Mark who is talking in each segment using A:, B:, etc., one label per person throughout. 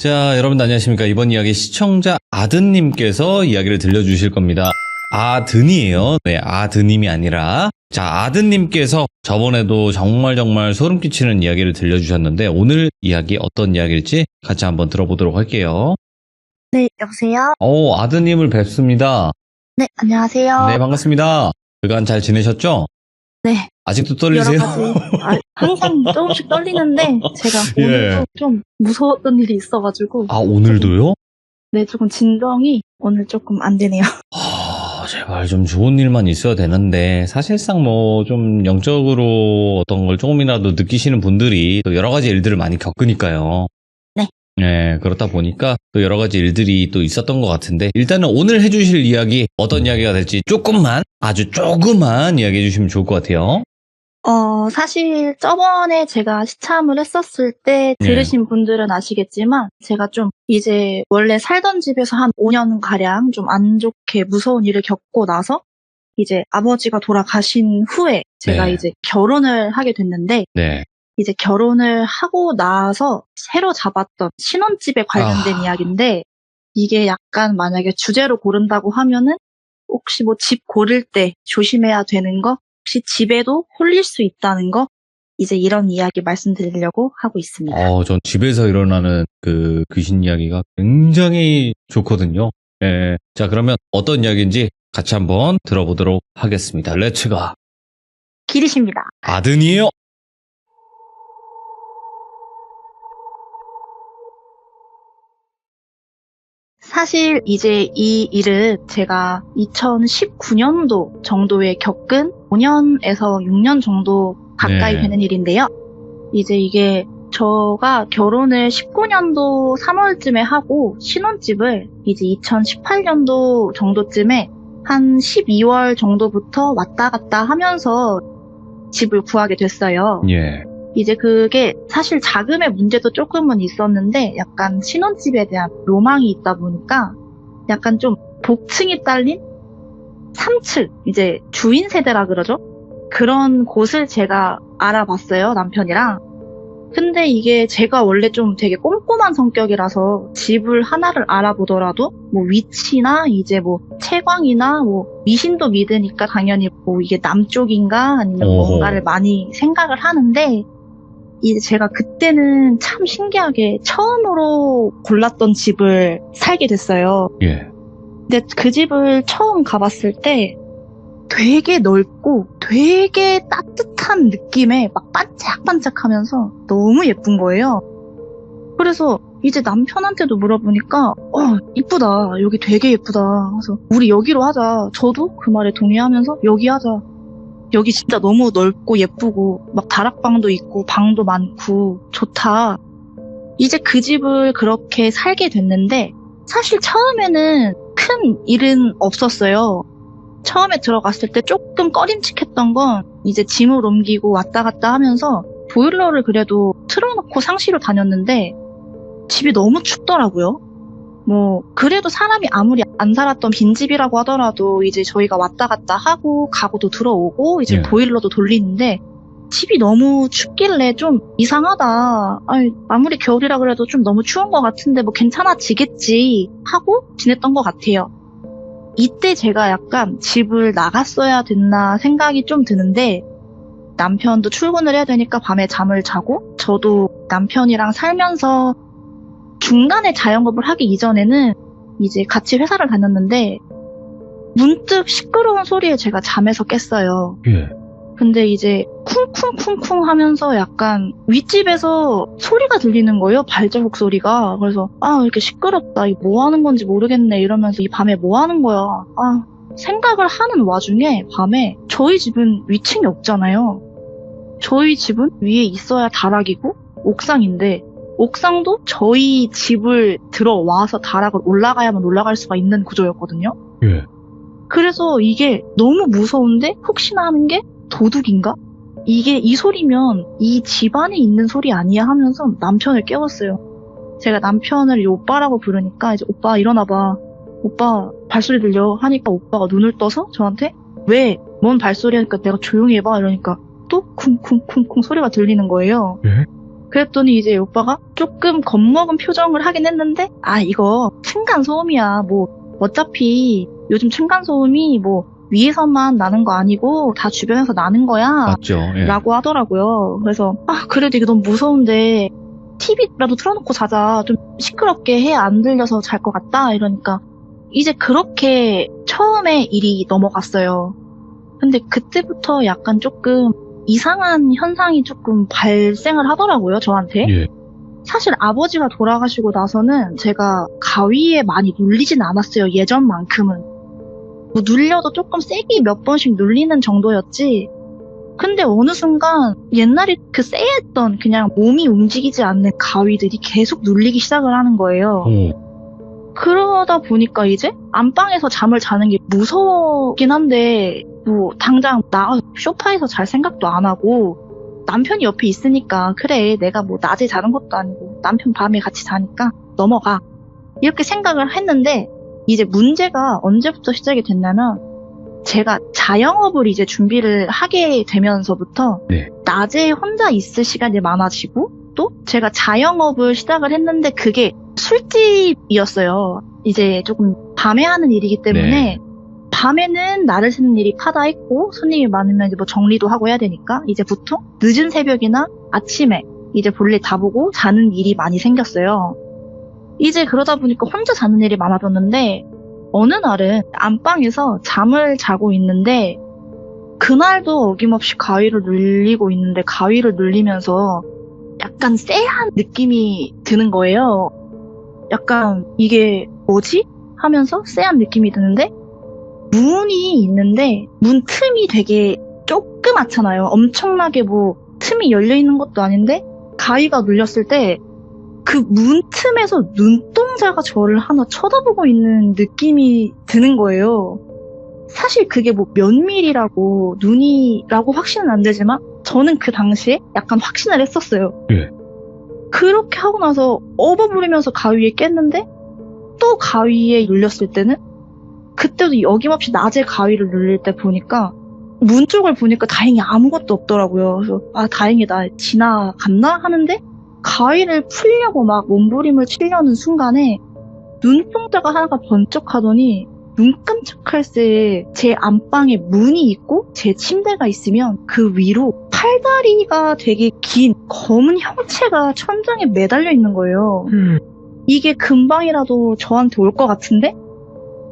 A: 자, 여러분 안녕하십니까. 이번 이야기 시청자 아드님께서 이야기를 들려주실 겁니다. 아드니에요. 네, 아드님이 아니라. 자, 아드님께서 저번에도 정말 소름 끼치는 이야기를 들려주셨는데 오늘 이야기 어떤 이야기일지 같이 한번 들어보도록 할게요.
B: 네, 여보세요?
A: 아드님을 뵙습니다.
B: 네, 안녕하세요.
A: 네, 반갑습니다. 그간 잘 지내셨죠?
B: 네,
A: 아직도 떨리세요?
B: 여러 가지, 항상 조금씩 떨리는데, 제가
A: 예.
B: 오늘도 좀 무서웠던 일이 있어가지고,
A: 아, 오늘도요?
B: 네, 조금 진정이 오늘 조금 안 되네요.
A: 제발 좀 좋은 일만 있어야 되는데 사실상 뭐 좀 영적으로 어떤 걸 조금이라도 느끼시는 분들이 또 여러 가지 일들을 많이 겪으니까요.
B: 네.
A: 네, 그렇다 보니까 또 여러 가지 일들이 또 있었던 것 같은데 일단은 오늘 해주실 이야기 어떤 이야기가 될지 조금만 아주 조금만 이야기해 주시면 좋을 것 같아요.
B: 사실 저번에 제가 시참을 했었을 때 들으신 분들은 아시겠지만, 제가 좀 이제 원래 살던 집에서 한 5년가량 좀 안 좋게 무서운 일을 겪고 나서, 이제 아버지가 돌아가신 후에 제가
A: 네.
B: 이제 결혼을 하게 됐는데,
A: 네.
B: 이제 결혼을 하고 나서 새로 잡았던 신혼집에 관련된 이야기인데, 이게 약간 만약에 주제로 고른다고 하면은 혹시 뭐 집 고를 때 조심해야 되는 거, 혹시 집에도 홀릴 수 있다는 거, 이제 이런 이야기 말씀드리려고 하고 있습니다.
A: 전 집에서 일어나는 그 귀신 이야기가 굉장히 좋거든요. 네. 자, 그러면 어떤 이야기인지 같이 한번 들어보도록 하겠습니다. 렛츠가.
B: 길이십니다.
A: 아드니에요.
B: 사실 이제 이 일은 제가 2019년도 정도에 겪은 5년에서 6년 정도 가까이
A: 네.
B: 되는 일인데요. 이제 이게 저가 결혼을 19년도 3월쯤에 하고 신혼집을 이제 2018년도 정도쯤에 한 12월 정도부터 왔다 갔다 하면서 집을 구하게 됐어요.
A: 예.
B: 이제 그게 사실 자금의 문제도 조금은 있었는데, 약간 신혼집에 대한 로망이 있다 보니까 약간 좀 복층이 딸린 3층, 이제 주인 세대라 그러죠? 그런 곳을 제가 알아봤어요, 남편이랑. 근데 이게 제가 원래 좀 되게 꼼꼼한 성격이라서 집을 하나를 알아보더라도 뭐 위치나 이제 뭐 채광이나 뭐 미신도 믿으니까 당연히 뭐 이게 남쪽인가 아니면 뭔가를 많이 생각을 하는데, 이제 제가 그때는 참 신기하게 처음으로 골랐던 집을 살게 됐어요.
A: 예.
B: 근데 그 집을 처음 가봤을 때 되게 넓고 되게 따뜻한 느낌에 막 반짝반짝하면서 너무 예쁜 거예요. 그래서 이제 남편한테도 물어보니까 이쁘다. 여기 되게 예쁘다. 그래서 우리 여기로 하자. 저도 그 말에 동의하면서 여기 하자. 여기 진짜 너무 넓고 예쁘고 막 다락방도 있고 방도 많고 좋다. 이제 그 집을 그렇게 살게 됐는데, 사실 처음에는 큰 일은 없었어요. 처음에 들어갔을 때 조금 꺼림칙했던 건 이제 짐을 옮기고 왔다 갔다 하면서 보일러를 그래도 틀어놓고 상시로 다녔는데 집이 너무 춥더라고요. 뭐 그래도 사람이 아무리 안 살았던 빈집이라고 하더라도 이제 저희가 왔다 갔다 하고 가구도 들어오고 이제 보일러도 돌리는데 집이 너무 춥길래 좀 이상하다. 아무리 겨울이라 그래도 좀 너무 추운 것 같은데 뭐 괜찮아지겠지 하고 지냈던 것 같아요. 이때 제가 약간 집을 나갔어야 됐나 생각이 좀 드는데, 남편도 출근을 해야 되니까 밤에 잠을 자고 저도 남편이랑 살면서 중간에 자영업을 하기 이전에는 이제 같이 회사를 다녔는데 문득 시끄러운 소리에 제가 잠에서 깼어요.
A: 예.
B: 근데 이제 쿵쿵쿵쿵 하면서 약간 윗집에서 소리가 들리는 거예요. 발자국 소리가. 그래서 이렇게 시끄럽다. 이거 뭐 하는 건지 모르겠네. 이러면서 이 밤에 뭐 하는 거야. 생각을 하는 와중에 밤에 저희 집은 위층이 없잖아요. 저희 집은 위에 있어야 다락이고 옥상인데, 옥상도 저희 집을 들어와서 다락을 올라가야만 올라갈 수가 있는 구조였거든요.
A: 예.
B: 그래서 이게 너무 무서운데 혹시나 하는 게 도둑인가? 이게 이 소리면 이 집안에 있는 소리 아니야 하면서 남편을 깨웠어요. 제가 남편을 오빠라고 부르니까 이제 오빠 일어나봐. 오빠 발소리 들려 하니까 오빠가 눈을 떠서 저한테 왜? 뭔 발소리 하니까 내가 조용히 해봐 이러니까 또 쿵쿵쿵쿵 소리가 들리는 거예요.
A: 예?
B: 그랬더니 이제 오빠가 조금 겁먹은 표정을 하긴 했는데, 이거 층간소음이야. 뭐 어차피 요즘 층간소음이 뭐 위에서만 나는 거 아니고 다 주변에서 나는 거야
A: 맞죠. 예.
B: 라고 하더라고요. 그래서 그래도 이게 너무 무서운데 TV라도 틀어놓고 자자. 좀 시끄럽게 해 안 들려서 잘 것 같다. 이러니까 이제 그렇게 처음에 일이 넘어갔어요. 근데 그때부터 약간 조금 이상한 현상이 조금 발생을 하더라고요, 저한테.
A: 예.
B: 사실 아버지가 돌아가시고 나서는 제가 가위에 많이 눌리진 않았어요, 예전만큼은. 뭐 눌려도 조금 세게 몇 번씩 눌리는 정도였지. 근데 어느 순간 옛날에 그 쎄했던 그냥 몸이 움직이지 않는 가위들이 계속 눌리기 시작을 하는 거예요. 그러다 보니까 이제 안방에서 잠을 자는 게 무서웠긴 한데 뭐 당장 나 소파에서 잘 생각도 안 하고 남편이 옆에 있으니까 그래 내가 뭐 낮에 자는 것도 아니고 남편 밤에 같이 자니까 넘어가 이렇게 생각을 했는데 이제 문제가 언제부터 시작이 됐냐면 제가 자영업을 이제 준비를 하게 되면서부터
A: 네.
B: 낮에 혼자 있을 시간이 많아지고 또 제가 자영업을 시작을 했는데 그게 술집이었어요. 이제 조금 밤에 하는 일이기 때문에
A: 네.
B: 밤에는 나를 새는 일이 파다 있고 손님이 많으면 이제 뭐 정리도 하고 해야 되니까 이제 보통 늦은 새벽이나 아침에 이제 볼일 다 보고 자는 일이 많이 생겼어요. 이제 그러다 보니까 혼자 자는 일이 많아졌는데 어느 날은 안방에서 잠을 자고 있는데 그날도 어김없이 가위를 눌리고 있는데 가위를 눌리면서 약간 쎄한 느낌이 드는 거예요. 약간 이게 뭐지? 하면서 쎄한 느낌이 드는데 문이 있는데 문 틈이 되게 조그맣잖아요. 엄청나게 뭐 틈이 열려있는 것도 아닌데 가위가 눌렸을 때 그 문 틈에서 눈동자가 저를 하나 쳐다보고 있는 느낌이 드는 거예요. 사실 그게 뭐 몇 밀이라고 눈이라고 확신은 안 되지만 저는 그 당시에 약간 확신을 했었어요.
A: 예.
B: 그렇게 하고 나서 업어부리면서 가위에 깼는데 또 가위에 눌렸을 때는 그때도 어김없이 낮에 가위를 눌릴 때 보니까 문 쪽을 보니까 다행히 아무것도 없더라고요. 그래서 다행이다 지나갔나 하는데 가위를 풀려고 막 몸부림을 치려는 순간에 눈동자가 하나가 번쩍하더니 눈 깜짝할 새에 제 안방에 문이 있고 제 침대가 있으면 그 위로 팔다리가 되게 긴 검은 형체가 천장에 매달려 있는 거예요. 이게 금방이라도 저한테 올 것 같은데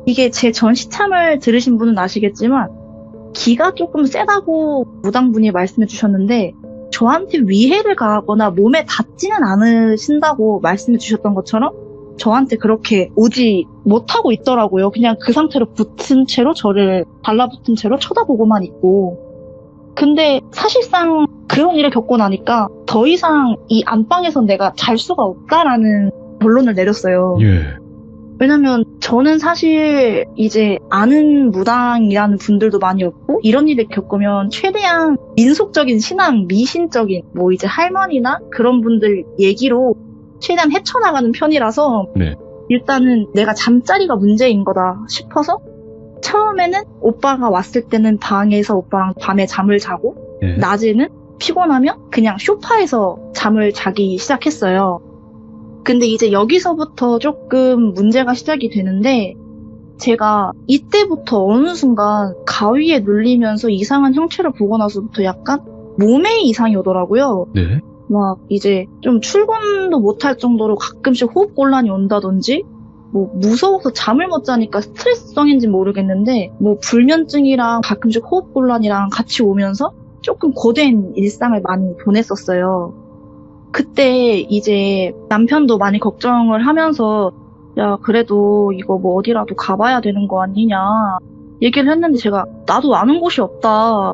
B: 이게 제 전시참을 들으신 분은 아시겠지만 기가 조금 세다고 무당분이 말씀해 주셨는데 저한테 위해를 가하거나 몸에 닿지는 않으신다고 말씀해 주셨던 것처럼 저한테 그렇게 오지 못하고 있더라고요. 그냥 그 상태로 붙은 채로 저를 달라붙은 채로 쳐다보고만 있고. 근데 사실상 그런 일을 겪고 나니까 더 이상 이 안방에선 내가 잘 수가 없다라는 결론을 내렸어요.
A: 예.
B: 왜냐면 저는 사실 이제 아는 무당이라는 분들도 많이 없고 이런 일을 겪으면 최대한 민속적인 신앙, 미신적인 뭐 이제 할머니나 그런 분들 얘기로 최대한 헤쳐나가는 편이라서
A: 네.
B: 일단은 내가 잠자리가 문제인 거다 싶어서 처음에는 오빠가 왔을 때는 방에서 오빠랑 밤에 잠을 자고
A: 예.
B: 낮에는 피곤하면 그냥 소파에서 잠을 자기 시작했어요. 근데 이제 여기서부터 조금 문제가 시작이 되는데 제가 이때부터 어느 순간 가위에 눌리면서 이상한 형체를 보고 나서부터 약간 몸에 이상이 오더라고요.
A: 네.
B: 막 이제 좀 출근도 못할 정도로 가끔씩 호흡곤란이 온다든지 뭐 무서워서 잠을 못 자니까 스트레스성인지 모르겠는데 뭐 불면증이랑 가끔씩 호흡곤란이랑 같이 오면서 조금 고된 일상을 많이 보냈었어요. 그때 이제 남편도 많이 걱정을 하면서 야 그래도 이거 뭐 어디라도 가봐야 되는 거 아니냐 얘기를 했는데 제가 나도 아는 곳이 없다.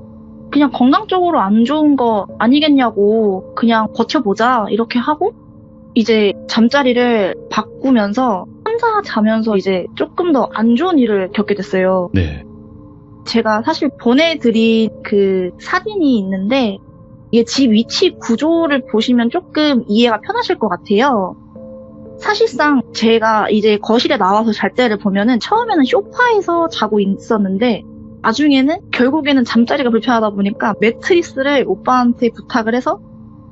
B: 그냥 건강적으로 안 좋은 거 아니겠냐고 그냥 버텨보자 이렇게 하고 이제 잠자리를 바꾸면서 혼자 자면서 이제 조금 더 안 좋은 일을 겪게 됐어요.
A: 네.
B: 제가 사실 보내드린 그 사진이 있는데 이게 집 위치 구조를 보시면 조금 이해가 편하실 것 같아요. 사실상 제가 이제 거실에 나와서 잘 때를 보면은 처음에는 소파에서 자고 있었는데 나중에는 결국에는 잠자리가 불편하다 보니까 매트리스를 오빠한테 부탁을 해서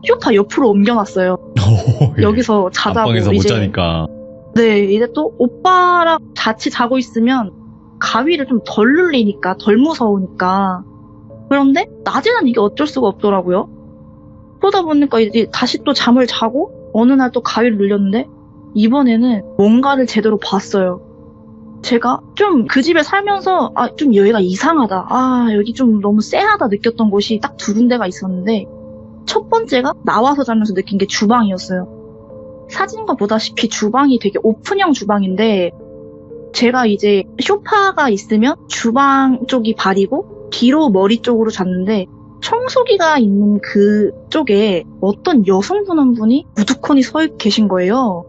B: 소파 옆으로 옮겨놨어요. 여기서 자자고.
A: 안방에서 못
B: 이제
A: 자니까.
B: 네, 이제 또 오빠랑 같이 자고 있으면 가위를 좀 덜 눌리니까, 덜 무서우니까. 그런데 낮에는 이게 어쩔 수가 없더라고요. 그러다 보니까 이제 다시 또 잠을 자고 어느 날 또 가위를 눌렸는데 이번에는 뭔가를 제대로 봤어요. 제가 좀 그 집에 살면서 좀 여기가 이상하다. 여기 좀 너무 쎄하다 느꼈던 곳이 딱 두 군데가 있었는데 첫 번째가 나와서 자면서 느낀 게 주방이었어요. 사진과 보다시피 주방이 되게 오픈형 주방인데 제가 이제 소파가 있으면 주방 쪽이 발이고 뒤로 머리 쪽으로 잤는데 청소기가 있는 그쪽에 어떤 여성분 한 분이 우두커니 서 계신 거예요.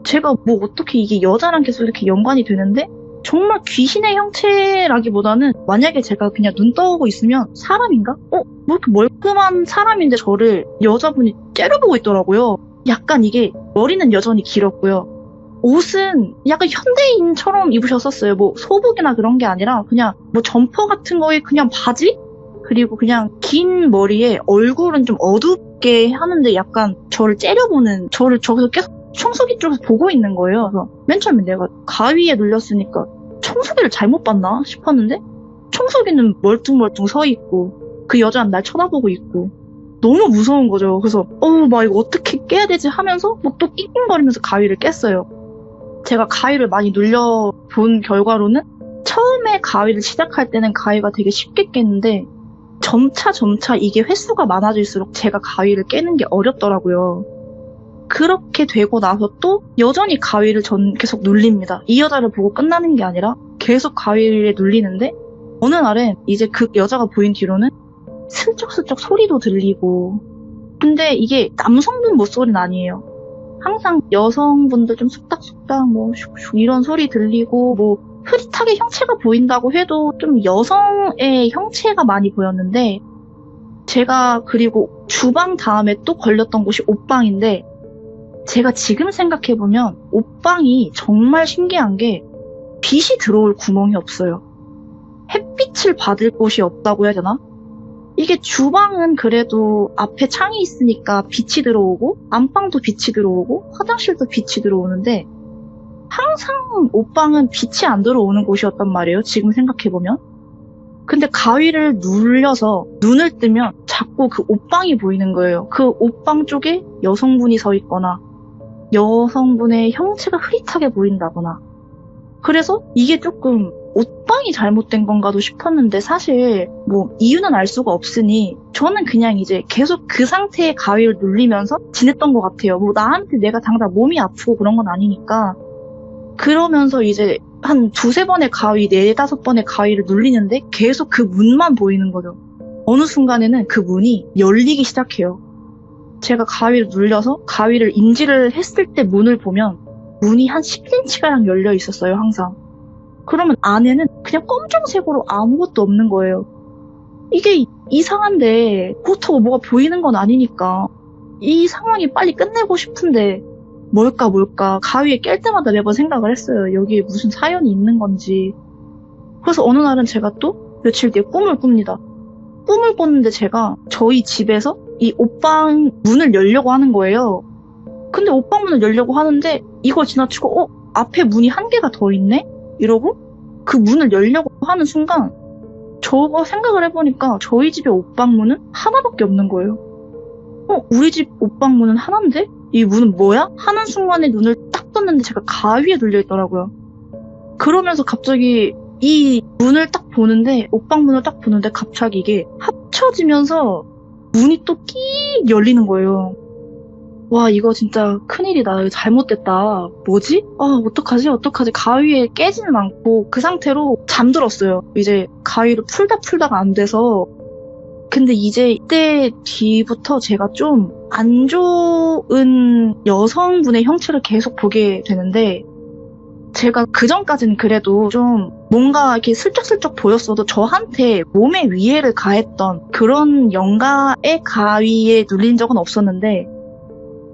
B: 제가 뭐 어떻게 이게 여자랑 계속 이렇게 연관이 되는데 정말 귀신의 형체라기보다는 만약에 제가 그냥 눈 떠오고 있으면 사람인가? 뭐 이렇게 멀끔한 사람인데 저를 여자분이 째려보고 있더라고요. 약간 이게 머리는 여전히 길었고요. 옷은 약간 현대인처럼 입으셨었어요. 뭐 소복이나 그런 게 아니라 그냥 뭐 점퍼 같은 거에 그냥 바지? 그리고 그냥 긴 머리에 얼굴은 좀 어둡게 하는데 약간 저를 째려보는, 저를 저기서 계속 청소기 쪽에서 보고 있는 거예요. 그래서 맨 처음에 내가 가위에 눌렸으니까 청소기를 잘못 봤나 싶었는데 청소기는 멀뚱멀뚱 서 있고 그 여자는 날 쳐다보고 있고 너무 무서운 거죠. 그래서 막 이거 어떻게 깨야 되지 하면서 뭐 또 낑낑거리면서 가위를 깼어요. 제가 가위를 많이 눌려본 결과로는 처음에 가위를 시작할 때는 가위가 되게 쉽게 깼는데 점차 이게 횟수가 많아질수록 제가 가위를 깨는 게 어렵더라고요. 그렇게 되고 나서 또 여전히 가위를 전 계속 눌립니다. 이 여자를 보고 끝나는 게 아니라 계속 가위를 눌리는데 어느 날은 이제 그 여자가 보인 뒤로는 슬쩍슬쩍 소리도 들리고, 근데 이게 남성분 목소리는 아니에요. 항상 여성분들 좀 쑥닥쑥닥 뭐 슉슉 이런 소리 들리고 뭐 흐릿하게 형체가 보인다고 해도 좀 여성의 형체가 많이 보였는데 제가 그리고 주방 다음에 또 걸렸던 곳이 옷방인데 제가 지금 생각해보면 옷방이 정말 신기한 게 빛이 들어올 구멍이 없어요. 햇빛을 받을 곳이 없다고 해야 되나? 이게 주방은 그래도 앞에 창이 있으니까 빛이 들어오고 안방도 빛이 들어오고 화장실도 빛이 들어오는데 항상 옷방은 빛이 안 들어오는 곳이었단 말이에요. 지금 생각해보면. 근데 가위를 눌려서 눈을 뜨면 자꾸 그 옷방이 보이는 거예요. 그 옷방 쪽에 여성분이 서 있거나 여성분의 형체가 흐릿하게 보인다거나. 그래서 이게 조금 옷방이 잘못된 건가도 싶었는데 사실 뭐 이유는 알 수가 없으니 저는 그냥 이제 계속 그 상태의 가위를 눌리면서 지냈던 것 같아요. 뭐 나한테 내가 당장 몸이 아프고 그런 건 아니니까. 그러면서 이제 한 두세 번의 가위, 네다섯 번의 가위를 눌리는데 계속 그 문만 보이는 거죠. 어느 순간에는 그 문이 열리기 시작해요. 제가 가위를 눌려서 가위를 인지를 했을 때 문을 보면 문이 한 10cm가량 열려 있었어요, 항상. 그러면 안에는 그냥 검정색으로 아무것도 없는 거예요. 이게 이상한데 그렇다고 뭐가 보이는 건 아니니까 이 상황이 빨리 끝내고 싶은데 뭘까 가위에 깰 때마다 매번 생각을 했어요. 여기에 무슨 사연이 있는 건지. 그래서 어느 날은 제가 또 며칠 뒤에 꿈을 꿉니다. 꿈을 꿨는데 제가 저희 집에서 이 옷방 문을 열려고 하는 거예요. 근데 옷방 문을 열려고 하는데 이걸 지나치고 앞에 문이 한 개가 더 있네? 이러고 그 문을 열려고 하는 순간 저거 생각을 해보니까 저희 집의 옷방 문은 하나밖에 없는 거예요. 우리 집 옷방 문은 하나인데? 이 문은 뭐야? 하는 순간에 눈을 딱 떴는데 제가 가위에 눌려있더라고요. 그러면서 갑자기 이 문을 딱 보는데, 옷방 문을 딱 보는데 갑자기 이게 합쳐지면서 문이 또 끼익 열리는 거예요. 와, 이거 진짜 큰일이다. 이거 잘못됐다. 뭐지? 어떡하지? 가위에 깨지는 않고 그 상태로 잠들었어요. 이제 가위를 풀다가 안 돼서. 근데 이제 이때 뒤부터 제가 좀 안 좋은 여성분의 형체를 계속 보게 되는데 제가 그전까지는 그래도 좀 뭔가 이렇게 슬쩍슬쩍 보였어도 저한테 몸에 위해를 가했던 그런 영가의 가위에 눌린 적은 없었는데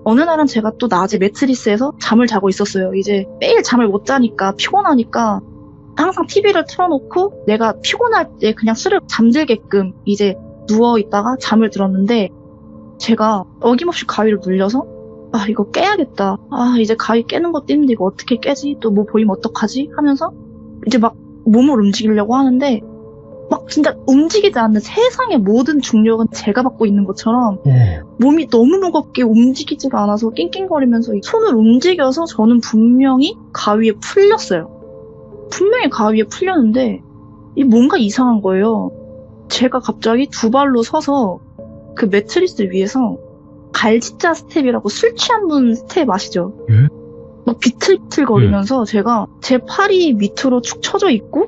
B: 어느 날은 제가 또 낮에 매트리스에서 잠을 자고 있었어요. 이제 매일 잠을 못 자니까 피곤하니까 항상 TV를 틀어놓고 내가 피곤할 때 그냥 스르륵 잠들게끔 이제 누워있다가 잠을 들었는데 제가 어김없이 가위를 눌려서 이거 깨야겠다. 이제 가위 깨는 것도 힘든데 이거 어떻게 깨지? 또 뭐 보이면 어떡하지? 하면서 이제 막 몸을 움직이려고 하는데 막 진짜 움직이지 않는 세상의 모든 중력은 제가 받고 있는 것처럼 몸이 너무 무겁게 움직이지가 않아서 낑낑거리면서 손을 움직여서 저는 분명히 가위에 풀렸어요. 분명히 가위에 풀렸는데 뭔가 이상한 거예요. 제가 갑자기 두 발로 서서 그 매트리스 위에서 갈지자 스텝이라고 술 취한 분 스텝 아시죠? 막 비틀비틀거리면서 제가 제 팔이 밑으로 축 처져 있고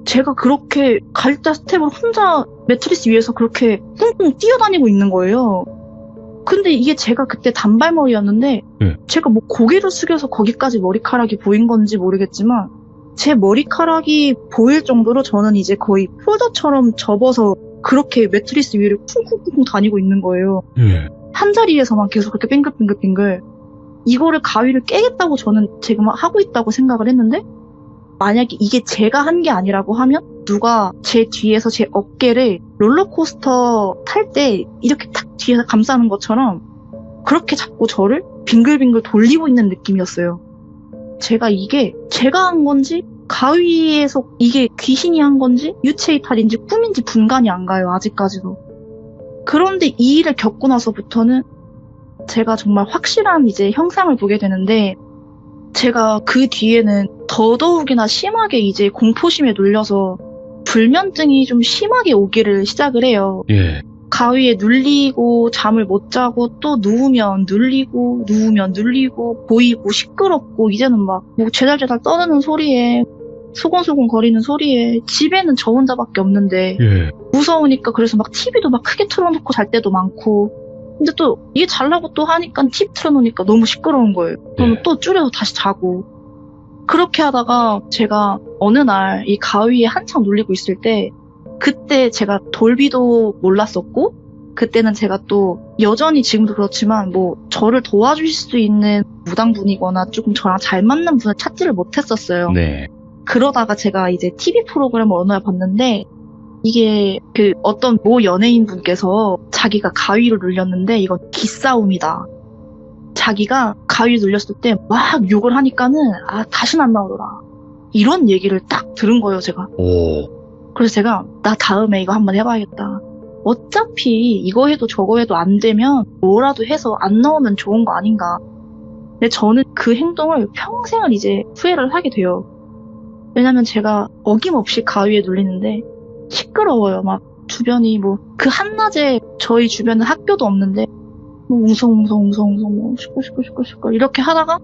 B: 제가 그렇게 갈지자 스텝을 혼자 매트리스 위에서 그렇게 뿡뿡 뛰어다니고 있는 거예요. 근데 이게 제가 그때 단발머리였는데 제가 뭐 고개를 숙여서 거기까지 머리카락이 보인 건지 모르겠지만 제 머리카락이 보일 정도로 저는 이제 거의 폴더처럼 접어서 그렇게 매트리스 위를 쿵쿵쿵쿵 다니고 있는 거예요. 한 자리에서만 계속 그렇게 빙글빙글빙글. 이거를 가위를 깨겠다고 저는 지금 하고 있다고 생각을 했는데 만약에 이게 제가 한 게 아니라고 하면 누가 제 뒤에서 제 어깨를 롤러코스터 탈 때 이렇게 탁 뒤에서 감싸는 것처럼 그렇게 잡고 저를 빙글빙글 돌리고 있는 느낌이었어요. 이게 제가 한 건지 가위에서 이게 귀신이 한 건지 유체 이탈인지 꿈인지 분간이 안 가요. 아직까지도. 그런데 이 일을 겪고 나서부터는 제가 정말 확실한 이제 형상을 보게 되는데 제가 그 뒤에는 더더욱이나 심하게 이제 공포심에 눌려서 불면증이 좀 심하게 오기를 시작을 해요. 가위에 눌리고 잠을 못 자고 또 누우면 눌리고 보이고 시끄럽고 이제는 막 뭐 제달제달 떠드는 소리에 소곤소곤 거리는 소리에 집에는 저 혼자밖에 없는데 무서우니까 그래서 막 TV도 막 크게 틀어놓고 잘 때도 많고 근데 또 이게 잘라고 또 하니까 TV 틀어놓으니까 너무 시끄러운 거예요. 그러면 또 줄여서 다시 자고 그렇게 하다가 제가 어느 날 이 가위에 한창 눌리고 있을 때 그때 제가 돌비도 몰랐었고 그때는 제가 또 여전히 지금도 그렇지만 뭐 저를 도와주실 수 있는 무당분이거나 조금 저랑 잘 맞는 분을 찾지를 못했었어요. 그러다가 제가 이제 TV 프로그램을 어느 날 봤는데 이게 그 어떤 모 연예인분께서 자기가 가위를 눌렸는데 이건 기싸움이다. 자기가 가위 눌렸을 때 막 욕을 하니까는 다시는 안 나오더라. 이런 얘기를 딱 들은 거예요, 제가. 그래서 제가 나 다음에 이거 한번 해봐야겠다. 어차피 이거 해도 저거 해도 안 되면 뭐라도 해서 안 나오면 좋은 거 아닌가. 근데 저는 그 행동을 평생을 이제 후회를 하게 돼요. 왜냐면 제가 어김없이 가위에 눌리는데 시끄러워요. 막 주변이 뭐 그 한낮에 저희 주변은 학교도 없는데 뭐 웅성웅성 뭐 시끌 이렇게 하다가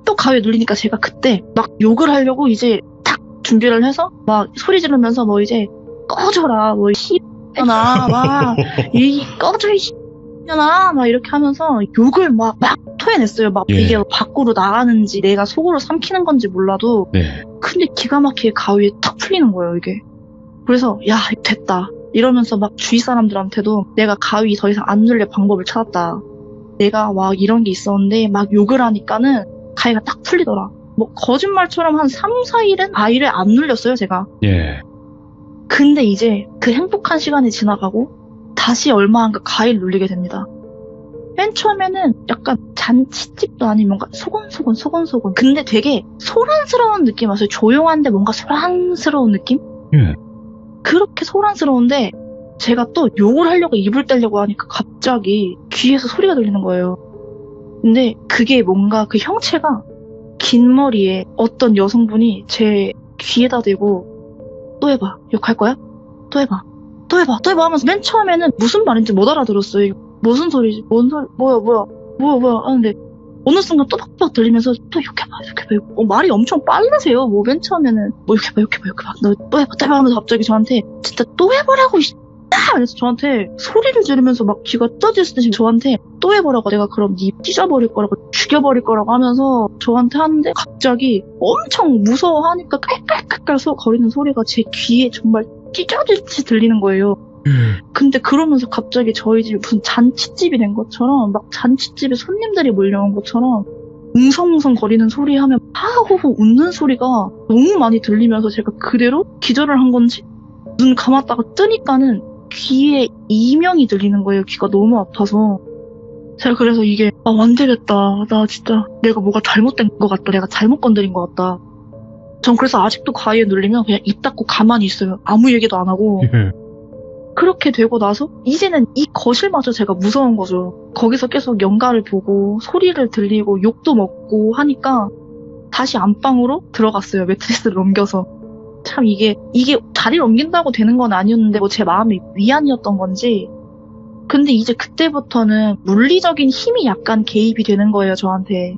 B: 또 가위에 눌리니까 제가 그때 막 욕을 하려고 이제 탁 준비를 해서 막 소리 지르면서 뭐 이제 꺼져라 뭐 씨X나 막 이 꺼져 이 X나 막 이렇게 하면서 욕을 막 토해냈어요. 막 이게 밖으로 나가는지 내가 속으로 삼키는 건지 몰라도 근데 기가 막히게 가위에 탁 풀리는 거예요 이게. 그래서 야 됐다 이러면서 막 주위 사람들한테도 내가 가위 더 이상 안 눌릴 방법을 찾았다. 내가 막 이런 게 있었는데 막 욕을 하니까는 가위가 딱 풀리더라. 뭐 거짓말처럼 한 3, 4일은 가위를 안 눌렸어요 제가. 근데 이제 그 행복한 시간이 지나가고 다시 얼마 안 가 가위를 눌리게 됩니다. 맨 처음에는 약간 잔치집도 아닌 뭔가 소곤소곤 근데 되게 소란스러운 느낌 왔어요. 조용한데 뭔가 소란스러운 느낌? 그렇게 소란스러운데 제가 또 욕을 하려고 입을 떼려고 하니까 갑자기 귀에서 소리가 들리는 거예요. 근데 그게 뭔가 그 형체가 긴 머리에 어떤 여성분이 제 귀에다 대고 또 해봐 욕할 거야? 또 해봐 하면서 맨 처음에는 무슨 말인지 못 알아들었어요. 무슨 소리지? 뭔 소리? 뭐야 하는데 어느 순간 또 팍팍 들리면서 또 욕해봐 말이 엄청 빠르세요. 뭐 맨 처음에는 뭐 욕해봐 너 또 해봐 하면서 갑자기 저한테 진짜 또 해보라고 그래서 저한테 소리를 지르면서 막 귀가 쪄지듯이 저한테 또 해보라고 내가 그럼 니 찢어버릴 거라고 죽여버릴 거라고 하면서 저한테 하는데 갑자기 엄청 무서워하니까 깔깔깔깔 거리는 소리가 제 귀에 정말 찢어질듯이 들리는 거예요. 근데 그러면서 갑자기 저희 집이 무슨 잔치집이 된 것처럼 막 잔치집에 손님들이 몰려온 것처럼 웅성웅성 거리는 소리 하면 하호호 웃는 소리가 너무 많이 들리면서 제가 그대로 기절을 한 건지 눈 감았다가 뜨니까는 귀에 이명이 들리는 거예요. 귀가 너무 아파서. 제가 그래서 이게 안 되겠다. 나 진짜 내가 뭐가 잘못된 것 같다. 내가 잘못 건드린 것 같다. 전 그래서 아직도 가위에 눌리면 그냥 입 닫고 가만히 있어요. 아무 얘기도 안 하고.
C: 예.
B: 그렇게 되고 나서 이제는 이 거실마저 제가 무서운 거죠. 거기서 계속 연가를 보고 소리를 들리고 욕도 먹고 하니까 다시 안방으로 들어갔어요. 매트리스를 옮겨서. 참 이게 자리를 옮긴다고 되는 건 아니었는데 뭐 제 마음이 위안이었던 건지. 근데 이제 그때부터는 물리적인 힘이 약간 개입이 되는 거예요, 저한테.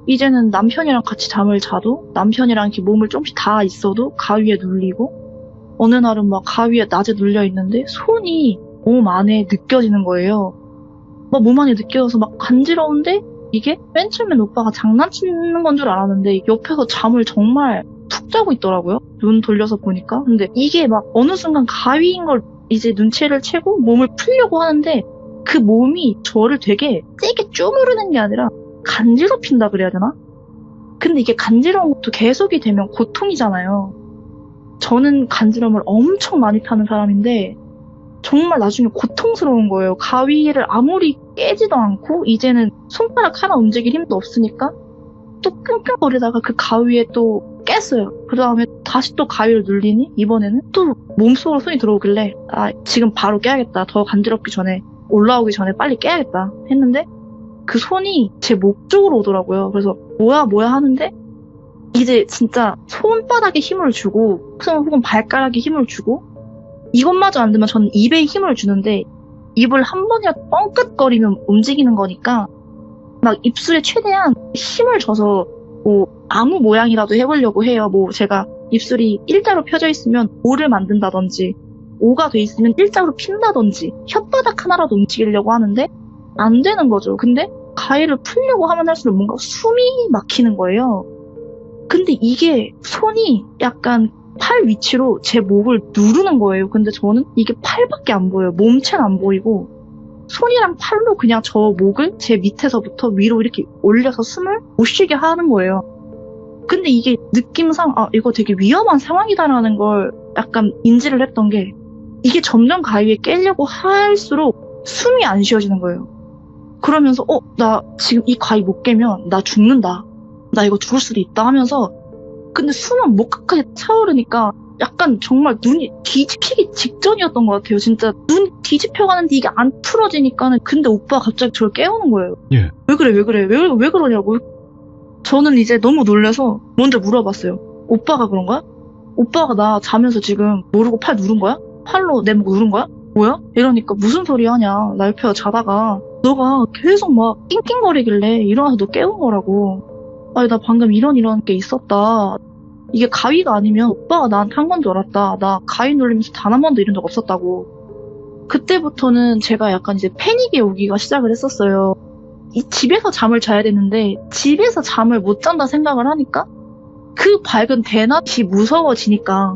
B: 이제는 남편이랑 같이 잠을 자도 남편이랑 이렇게 몸을 조금씩 닿아 있어도 가위에 눌리고 어느 날은 막 가위에 낮에 눌려 있는데 손이 몸 안에 느껴지는 거예요. 막 몸 안에 느껴져서 막 간지러운데 이게 맨 처음엔 오빠가 장난치는 건 줄 알았는데 옆에서 잠을 정말 푹 자고 있더라고요. 눈 돌려서 보니까. 근데 이게 막 어느 순간 가위인 걸 이제 눈치를 채고 몸을 풀려고 하는데 그 몸이 저를 되게 세게 쪼무르는 게 아니라 간지럽힌다 그래야 되나? 근데 이게 간지러운 것도 계속이 되면 고통이잖아요. 저는 간지럼을 엄청 많이 타는 사람인데 정말 나중에 고통스러운 거예요. 가위를 아무리 깨지도 않고 이제는 손가락 하나 움직일 힘도 없으니까 또 끙끙거리다가 그 가위에 또 깼어요. 그 다음에 다시 또 가위를 눌리니 이번에는 또 몸속으로 손이 들어오길래 지금 바로 깨야겠다. 더 간지럽기 전에 올라오기 전에 빨리 깨야겠다 했는데 그 손이 제 목 쪽으로 오더라고요. 그래서 뭐야 하는데 이제 진짜 손바닥에 힘을 주고 혹은 발가락에 힘을 주고 이것마저 안 되면 저는 입에 힘을 주는데 입을 한 번이라도 뻥끗거리면 움직이는 거니까 막 입술에 최대한 힘을 줘서 뭐 아무 모양이라도 해보려고 해요. 뭐 제가 입술이 일자로 펴져 있으면 오를 만든다든지 오가 돼 있으면 일자로 핀다든지 혓바닥 하나라도 움직이려고 하는데 안 되는 거죠. 근데 가위를 풀려고 하면 할수록 뭔가 숨이 막히는 거예요. 근데 이게 손이 약간 팔 위치로 제 목을 누르는 거예요. 근데 저는 이게 팔밖에 안 보여요. 몸체는 안 보이고 손이랑 팔로 그냥 저 목을 제 밑에서부터 위로 이렇게 올려서 숨을 못 쉬게 하는 거예요. 근데 이게 느낌상 이거 되게 위험한 상황이다라는 걸 약간 인지를 했던 게 이게 점점 가위에 깨려고 할수록 숨이 안 쉬어지는 거예요. 그러면서 나 지금 이 가위 못 깨면 나 죽는다. 나 이거 죽을 수도 있다 하면서 근데 숨은 목 끝까지 차오르니까 약간 정말 눈이 뒤집히기 직전이었던 것 같아요. 진짜 눈 뒤집혀가는데 이게 안 풀어지니까는 근데 오빠가 갑자기 저를 깨우는 거예요.
C: 예.
B: 왜 그래? 왜 그러냐고. 저는 이제 너무 놀라서 먼저 물어봤어요. 오빠가 그런 거야? 오빠가 나 자면서 지금 모르고 팔 누른 거야? 팔로 내 목 누른 거야? 뭐야? 이러니까 무슨 소리 하냐. 나 옆에 자다가 너가 계속 막 낑낑거리길래 일어나서 너 깨운 거라고. 아니 나 방금 이런 게 있었다. 이게 가위가 아니면 오빠가 나한테 한 건 줄 알았다. 나 가위 눌리면서 단 한 번도 이런 적 없었다고. 그때부터는 제가 약간 이제 패닉이 오기가 시작을 했었어요. 이 집에서 잠을 자야 되는데 집에서 잠을 못 잔다 생각을 하니까 그 밝은 대낮이 무서워지니까.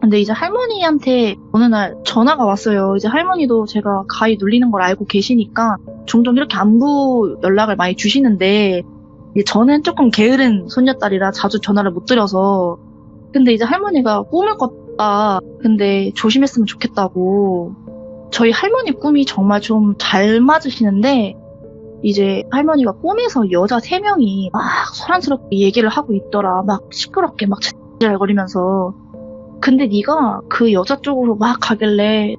B: 근데 이제 할머니한테 어느 날 전화가 왔어요. 이제 할머니도 제가 가위 눌리는 걸 알고 계시니까 종종 이렇게 안부 연락을 많이 주시는데 저는 조금 게으른 손녀딸이라 자주 전화를 못 드려서 근데 이제 할머니가 꿈을 꿨다. 근데 조심했으면 좋겠다고. 저희 할머니 꿈이 정말 좀 잘 맞으시는데 이제 할머니가 꿈에서 여자 3명이 막 소란스럽게 얘기를 하고 있더라. 막 시끄럽게 막 잘 거리면서 근데 네가 그 여자 쪽으로 막 가길래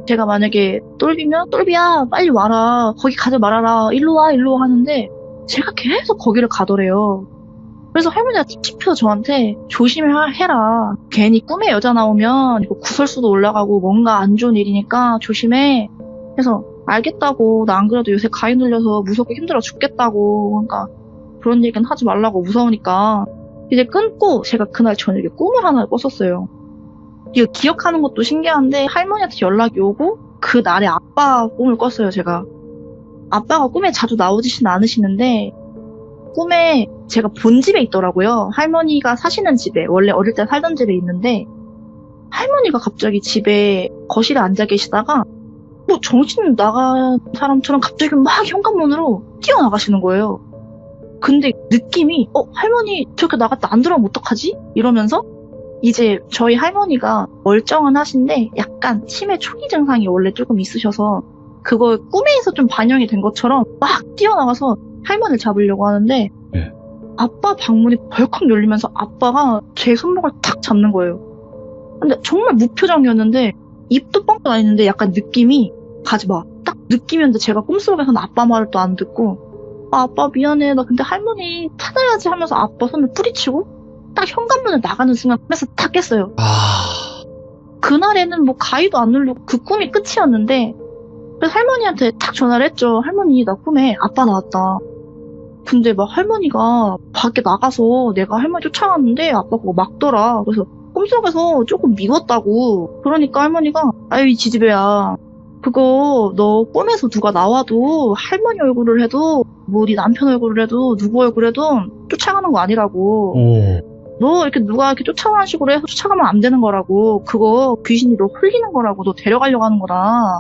B: 제가 만약에 똘비면 똘비야 빨리 와라. 거기 가지 말아라. 일로 와 하는데 제가 계속 거기를 가더래요. 그래서 할머니가 찝찝해서 저한테 조심해라. 괜히 꿈에 여자 나오면 이거 구설수도 올라가고 뭔가 안 좋은 일이니까 조심해. 해서 알겠다고. 나 안 그래도 요새 가위 눌려서 무섭고 힘들어 죽겠다고. 그러니까 그런 얘기는 하지 말라고 무서우니까. 이제 끊고 제가 그날 저녁에 꿈을 하나 꿨었어요. 이거 기억하는 것도 신기한데 할머니한테 연락이 오고 그 날에 아빠 꿈을 꿨어요. 제가. 아빠가 꿈에 자주 나오지는 않으시는데 꿈에 제가 본 집에 있더라고요. 할머니가 사시는 집에 원래 어릴 때 살던 집에 있는데 할머니가 갑자기 집에 거실에 앉아 계시다가 뭐 정신 나간 사람처럼 갑자기 막 현관문으로 뛰어나가시는 거예요. 근데 느낌이 할머니 저렇게 나갔다 안 들어오면 어떡하지? 이러면서 이제 저희 할머니가 멀쩡은 하신데 약간 치매 초기 증상이 원래 조금 있으셔서 그거 꿈에서 좀 반영이 된 것처럼 막 뛰어나가서 할머니를 잡으려고 하는데
A: 네.
B: 아빠 방문이 벌컥 열리면서 아빠가 제 손목을 탁 잡는 거예요. 근데 정말 무표정이었는데 입도 뻥 나 있는데 약간 느낌이 가지 마. 딱 느낌이었는데 제가 꿈속에서는 아빠 말을 또 안 듣고 아빠 미안해 나 근데 할머니 찾아야지 하면서 아빠 손을 뿌리치고 딱 현관문을 나가는 순간 꿈에서 탁 깼어요. 그날에는 뭐 가위도 안 눌리고 그 꿈이 끝이었는데 그래서 할머니한테 탁 전화를 했죠. 할머니 나 꿈에 아빠 나왔다. 근데 막 할머니가 밖에 나가서 내가 할머니 쫓아갔는데 아빠 그거 막더라. 그래서 꿈속에서 조금 미웠다고. 그러니까 할머니가 아유 이 지지배야 그거 너 꿈에서 누가 나와도 할머니 얼굴을 해도 뭐 네 남편 얼굴을 해도 누구 얼굴 해도 쫓아가는 거 아니라고. 너 이렇게 누가 이렇게 쫓아가는 식으로 해서 쫓아가면 안 되는 거라고. 그거 귀신이 너 홀리는 거라고. 너 데려가려고 하는 거다.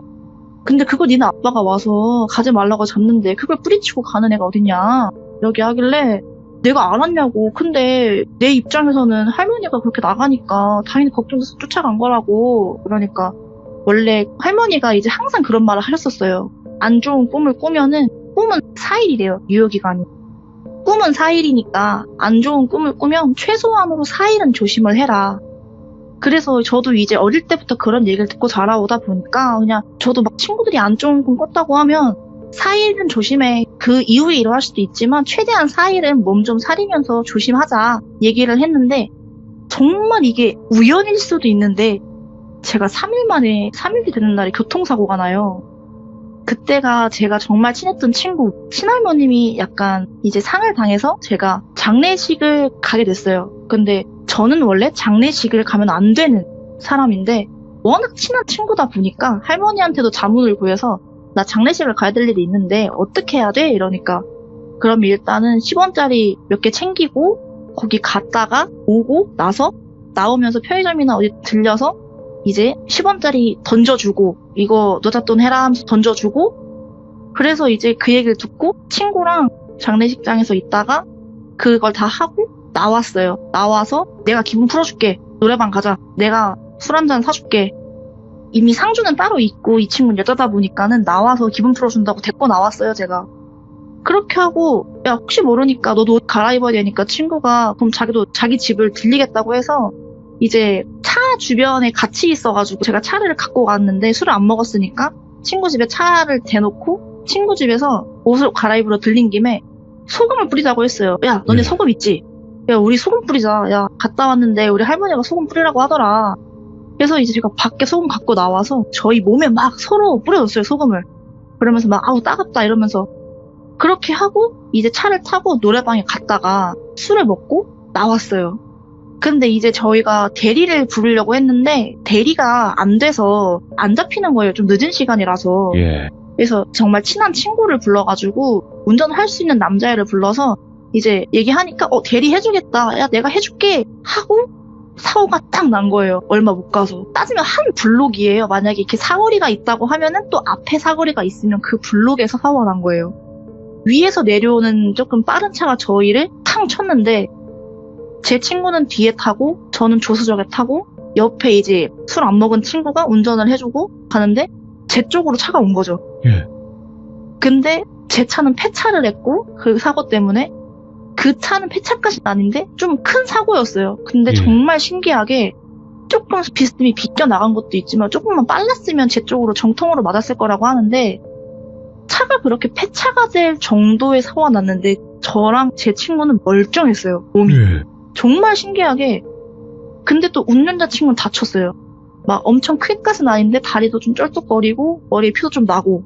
B: 근데 그거 니네 아빠가 와서 가지 말라고 잡는데 그걸 뿌리치고 가는 애가 어딨냐. 여기 하길래 내가 알았냐고. 근데 내 입장에서는 할머니가 그렇게 나가니까 당연히 걱정돼서 쫓아간 거라고. 그러니까 원래 할머니가 이제 항상 그런 말을 하셨었어요. 안 좋은 꿈을 꾸면은 꿈은 4일이래요. 유효기간이. 꿈은 4일이니까 안 좋은 꿈을 꾸면 최소한으로 4일은 조심을 해라. 그래서 저도 이제 어릴 때부터 그런 얘기를 듣고 자라오다 보니까 그냥 저도 막 친구들이 안 좋은 꿈 꿨다고 하면 4일은 조심해. 그 이후에 일어날 수도 있지만 최대한 4일은 몸 좀 사리면서 조심하자 얘기를 했는데 정말 이게 우연일 수도 있는데 제가 3일 만에 3일이 되는 날에 교통사고가 나요. 그때가 제가 정말 친했던 친구, 친할머님이 약간 이제 상을 당해서 제가 장례식을 가게 됐어요. 근데 저는 원래 장례식을 가면 안 되는 사람인데 워낙 친한 친구다 보니까 할머니한테도 자문을 구해서 나 장례식을 가야 될 일이 있는데 어떻게 해야 돼? 이러니까 그럼 일단은 10원짜리 몇 개 챙기고 거기 갔다가 오고 나서 나오면서 편의점이나 어디 들려서 이제 10원짜리 던져주고 이거 노잣돈 해라 하면서 던져주고 그래서 이제 그 얘기를 듣고 친구랑 장례식장에서 있다가 그걸 다 하고 나왔어요. 나와서 내가 기분 풀어줄게. 노래방 가자. 내가 술 한잔 사줄게. 이미 상주는 따로 있고 이 친구는 여자다 보니까는 나와서 기분 풀어준다고 데리고 나왔어요. 제가. 그렇게 하고 야 혹시 모르니까 너도 옷 갈아입어야 되니까 친구가 그럼 자기도 자기 집을 들리겠다고 해서 이제 차 주변에 같이 있어가지고 제가 차를 갖고 갔는데 술을 안 먹었으니까 친구 집에 차를 대놓고 친구 집에서 옷을 갈아입으러 들린 김에 소금을 뿌리자고 했어요. 야 너네 소금 있지? 야 우리 소금 뿌리자. 야 갔다 왔는데 우리 할머니가 소금 뿌리라고 하더라. 그래서 이제 제가 밖에 소금 갖고 나와서 저희 몸에 막 서로 뿌려줬어요. 소금을. 그러면서 막 아우 따갑다 이러면서 그렇게 하고 이제 차를 타고 노래방에 갔다가 술을 먹고 나왔어요. 근데 이제 저희가 대리를 부르려고 했는데 대리가 안 돼서 안 잡히는 거예요. 좀 늦은 시간이라서. 그래서 정말 친한 친구를 불러가지고 운전할 수 있는 남자애를 불러서 이제 얘기하니까 대리 해주겠다. 야 내가 해줄게 하고 사고가 딱 난 거예요. 얼마 못 가서. 따지면 한 블록이에요. 만약에 이렇게 사거리가 있다고 하면은 또 앞에 사거리가 있으면 그 블록에서 사고가 난 거예요. 위에서 내려오는 조금 빠른 차가 저희를 탕 쳤는데 제 친구는 뒤에 타고 저는 조수석에 타고 옆에 이제 술 안 먹은 친구가 운전을 해주고 가는데 제 쪽으로 차가 온 거죠. 근데 제 차는 폐차를 했고 그 사고 때문에 그 차는 폐차까지는 아닌데 좀 큰 사고였어요. 근데 정말 신기하게 조금 비스듬히 비껴나간 것도 있지만 조금만 빨랐으면 제 쪽으로 정통으로 맞았을 거라고 하는데 차가 그렇게 폐차가 될 정도의 사고가 났는데 저랑 제 친구는 멀쩡했어요. 몸이. 정말 신기하게. 근데 또 운전자 친구는 다쳤어요. 막 엄청 크게까지는 아닌데 다리도 좀 쩔뚝거리고 머리에 피도 좀 나고.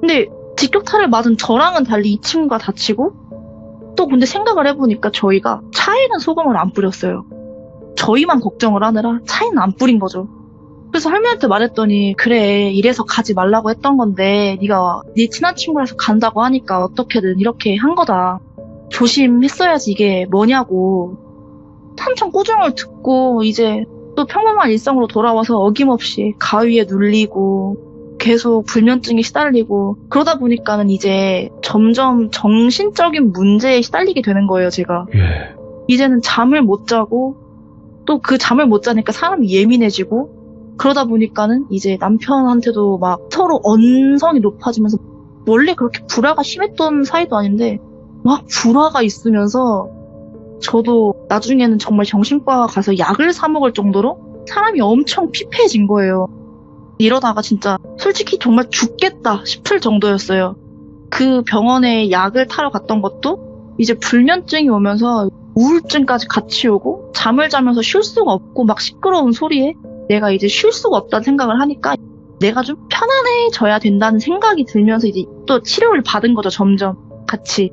B: 근데 직격탄을 맞은 저랑은 달리 이 친구가 다치고 또 근데 생각을 해보니까 저희가 차에는 소금을 안 뿌렸어요. 저희만 걱정을 하느라 차에는 안 뿌린 거죠. 그래서 할머니한테 말했더니 그래 이래서 가지 말라고 했던 건데 네가 네 친한 친구라서 간다고 하니까 어떻게든 이렇게 한 거다. 조심했어야지 이게 뭐냐고. 한참 꾸중을 듣고 이제 또 평범한 일상으로 돌아와서 어김없이 가위에 눌리고 계속 불면증에 시달리고 그러다 보니까는 이제 점점 정신적인 문제에 시달리게 되는 거예요, 제가. 이제는 잠을 못 자고 또 그 잠을 못 자니까 사람이 예민해지고 그러다 보니까는 이제 남편한테도 막 서로 언성이 높아지면서 원래 그렇게 불화가 심했던 사이도 아닌데 막 불화가 있으면서 저도 나중에는 정말 정신과 가서 약을 사 먹을 정도로 사람이 엄청 피폐해진 거예요. 이러다가 진짜 솔직히 정말 죽겠다 싶을 정도였어요. 그 병원에 약을 타러 갔던 것도 이제 불면증이 오면서 우울증까지 같이 오고 잠을 자면서 쉴 수가 없고 막 시끄러운 소리에 내가 이제 쉴 수가 없다는 생각을 하니까 내가 좀 편안해져야 된다는 생각이 들면서 이제 또 치료를 받은 거죠, 점점 같이.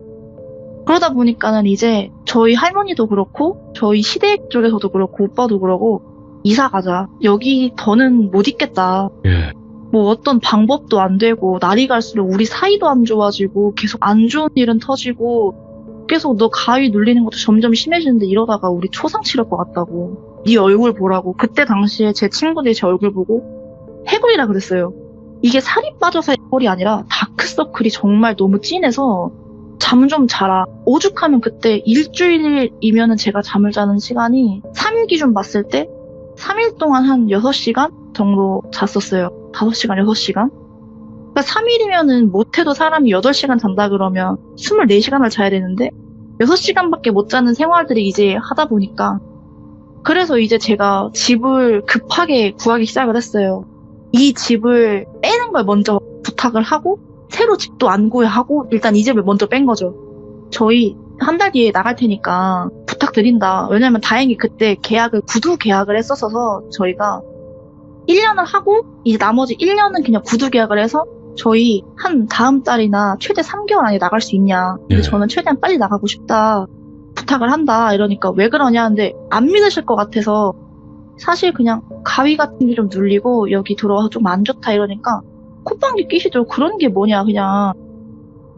B: 그러다 보니까는 이제 저희 할머니도 그렇고 저희 시댁 쪽에서도 그렇고 오빠도 그러고 이사 가자. 여기 더는 못 있겠다.
A: 예.
B: 뭐 어떤 방법도 안 되고 날이 갈수록 우리 사이도 안 좋아지고 계속 안 좋은 일은 터지고 계속 너 가위 눌리는 것도 점점 심해지는데 이러다가 우리 초상 치를 것 같다고. 네 얼굴 보라고. 그때 당시에 제 친구들이 제 얼굴 보고 해골이라 그랬어요. 이게 살이 빠져서 해골이 아니라 다크서클이 정말 너무 진해서 잠 좀 자라. 오죽하면 그때 일주일이면은 제가 잠을 자는 시간이 3일 기준 봤을 때 3일 동안 한 6시간 정도 잤었어요. 5시간, 6시간. 그러니까 3일이면은 못해도 사람이 8시간 잔다 그러면 24시간을 자야 되는데 6시간밖에 못 자는 생활들이 이제 하다 보니까 그래서 이제 제가 집을 급하게 구하기 시작을 했어요. 이 집을 빼는 걸 먼저 부탁을 하고 새로 집도 안 구하고 일단 이 집을 먼저 뺀 거죠. 저희 한 달 뒤에 나갈 테니까 부탁드린다. 왜냐면 다행히 그때 구두 계약을 했었어서 저희가 1년을 하고 이제 나머지 1년은 그냥 구두 계약을 해서 저희 한 다음 달이나 최대 3개월 안에 나갈 수 있냐. 근데 저는 최대한 빨리 나가고 싶다. 부탁을 한다. 이러니까 왜 그러냐 하는데 안 믿으실 것 같아서 사실 그냥 가위 같은 게 좀 눌리고 여기 들어와서 좀 안 좋다 이러니까 콧방귀 끼시죠. 그런 게 뭐냐 그냥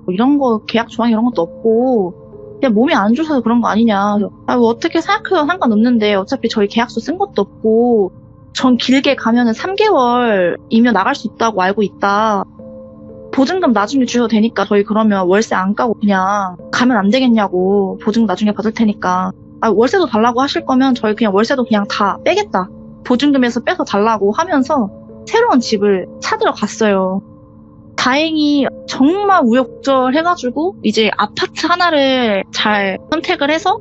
B: 뭐 이런 거 계약 조항 이런 것도 없고 그냥 몸이 안 좋아서 그런 거 아니냐. 뭐 어떻게 생각해도 상관없는데 어차피 저희 계약서 쓴 것도 없고 전 길게 가면은 3개월이면 나갈 수 있다고 알고 있다. 보증금 나중에 주셔도 되니까 저희 그러면 월세 안 까고 그냥 가면 안 되겠냐고. 보증금 나중에 받을 테니까. 월세도 달라고 하실 거면 저희 그냥 월세도 그냥 다 빼겠다. 보증금에서 빼서 달라고 하면서 새로운 집을 찾으러 갔어요. 다행히 정말 우여곡절 해가지고 이제 아파트 하나를 잘 선택을 해서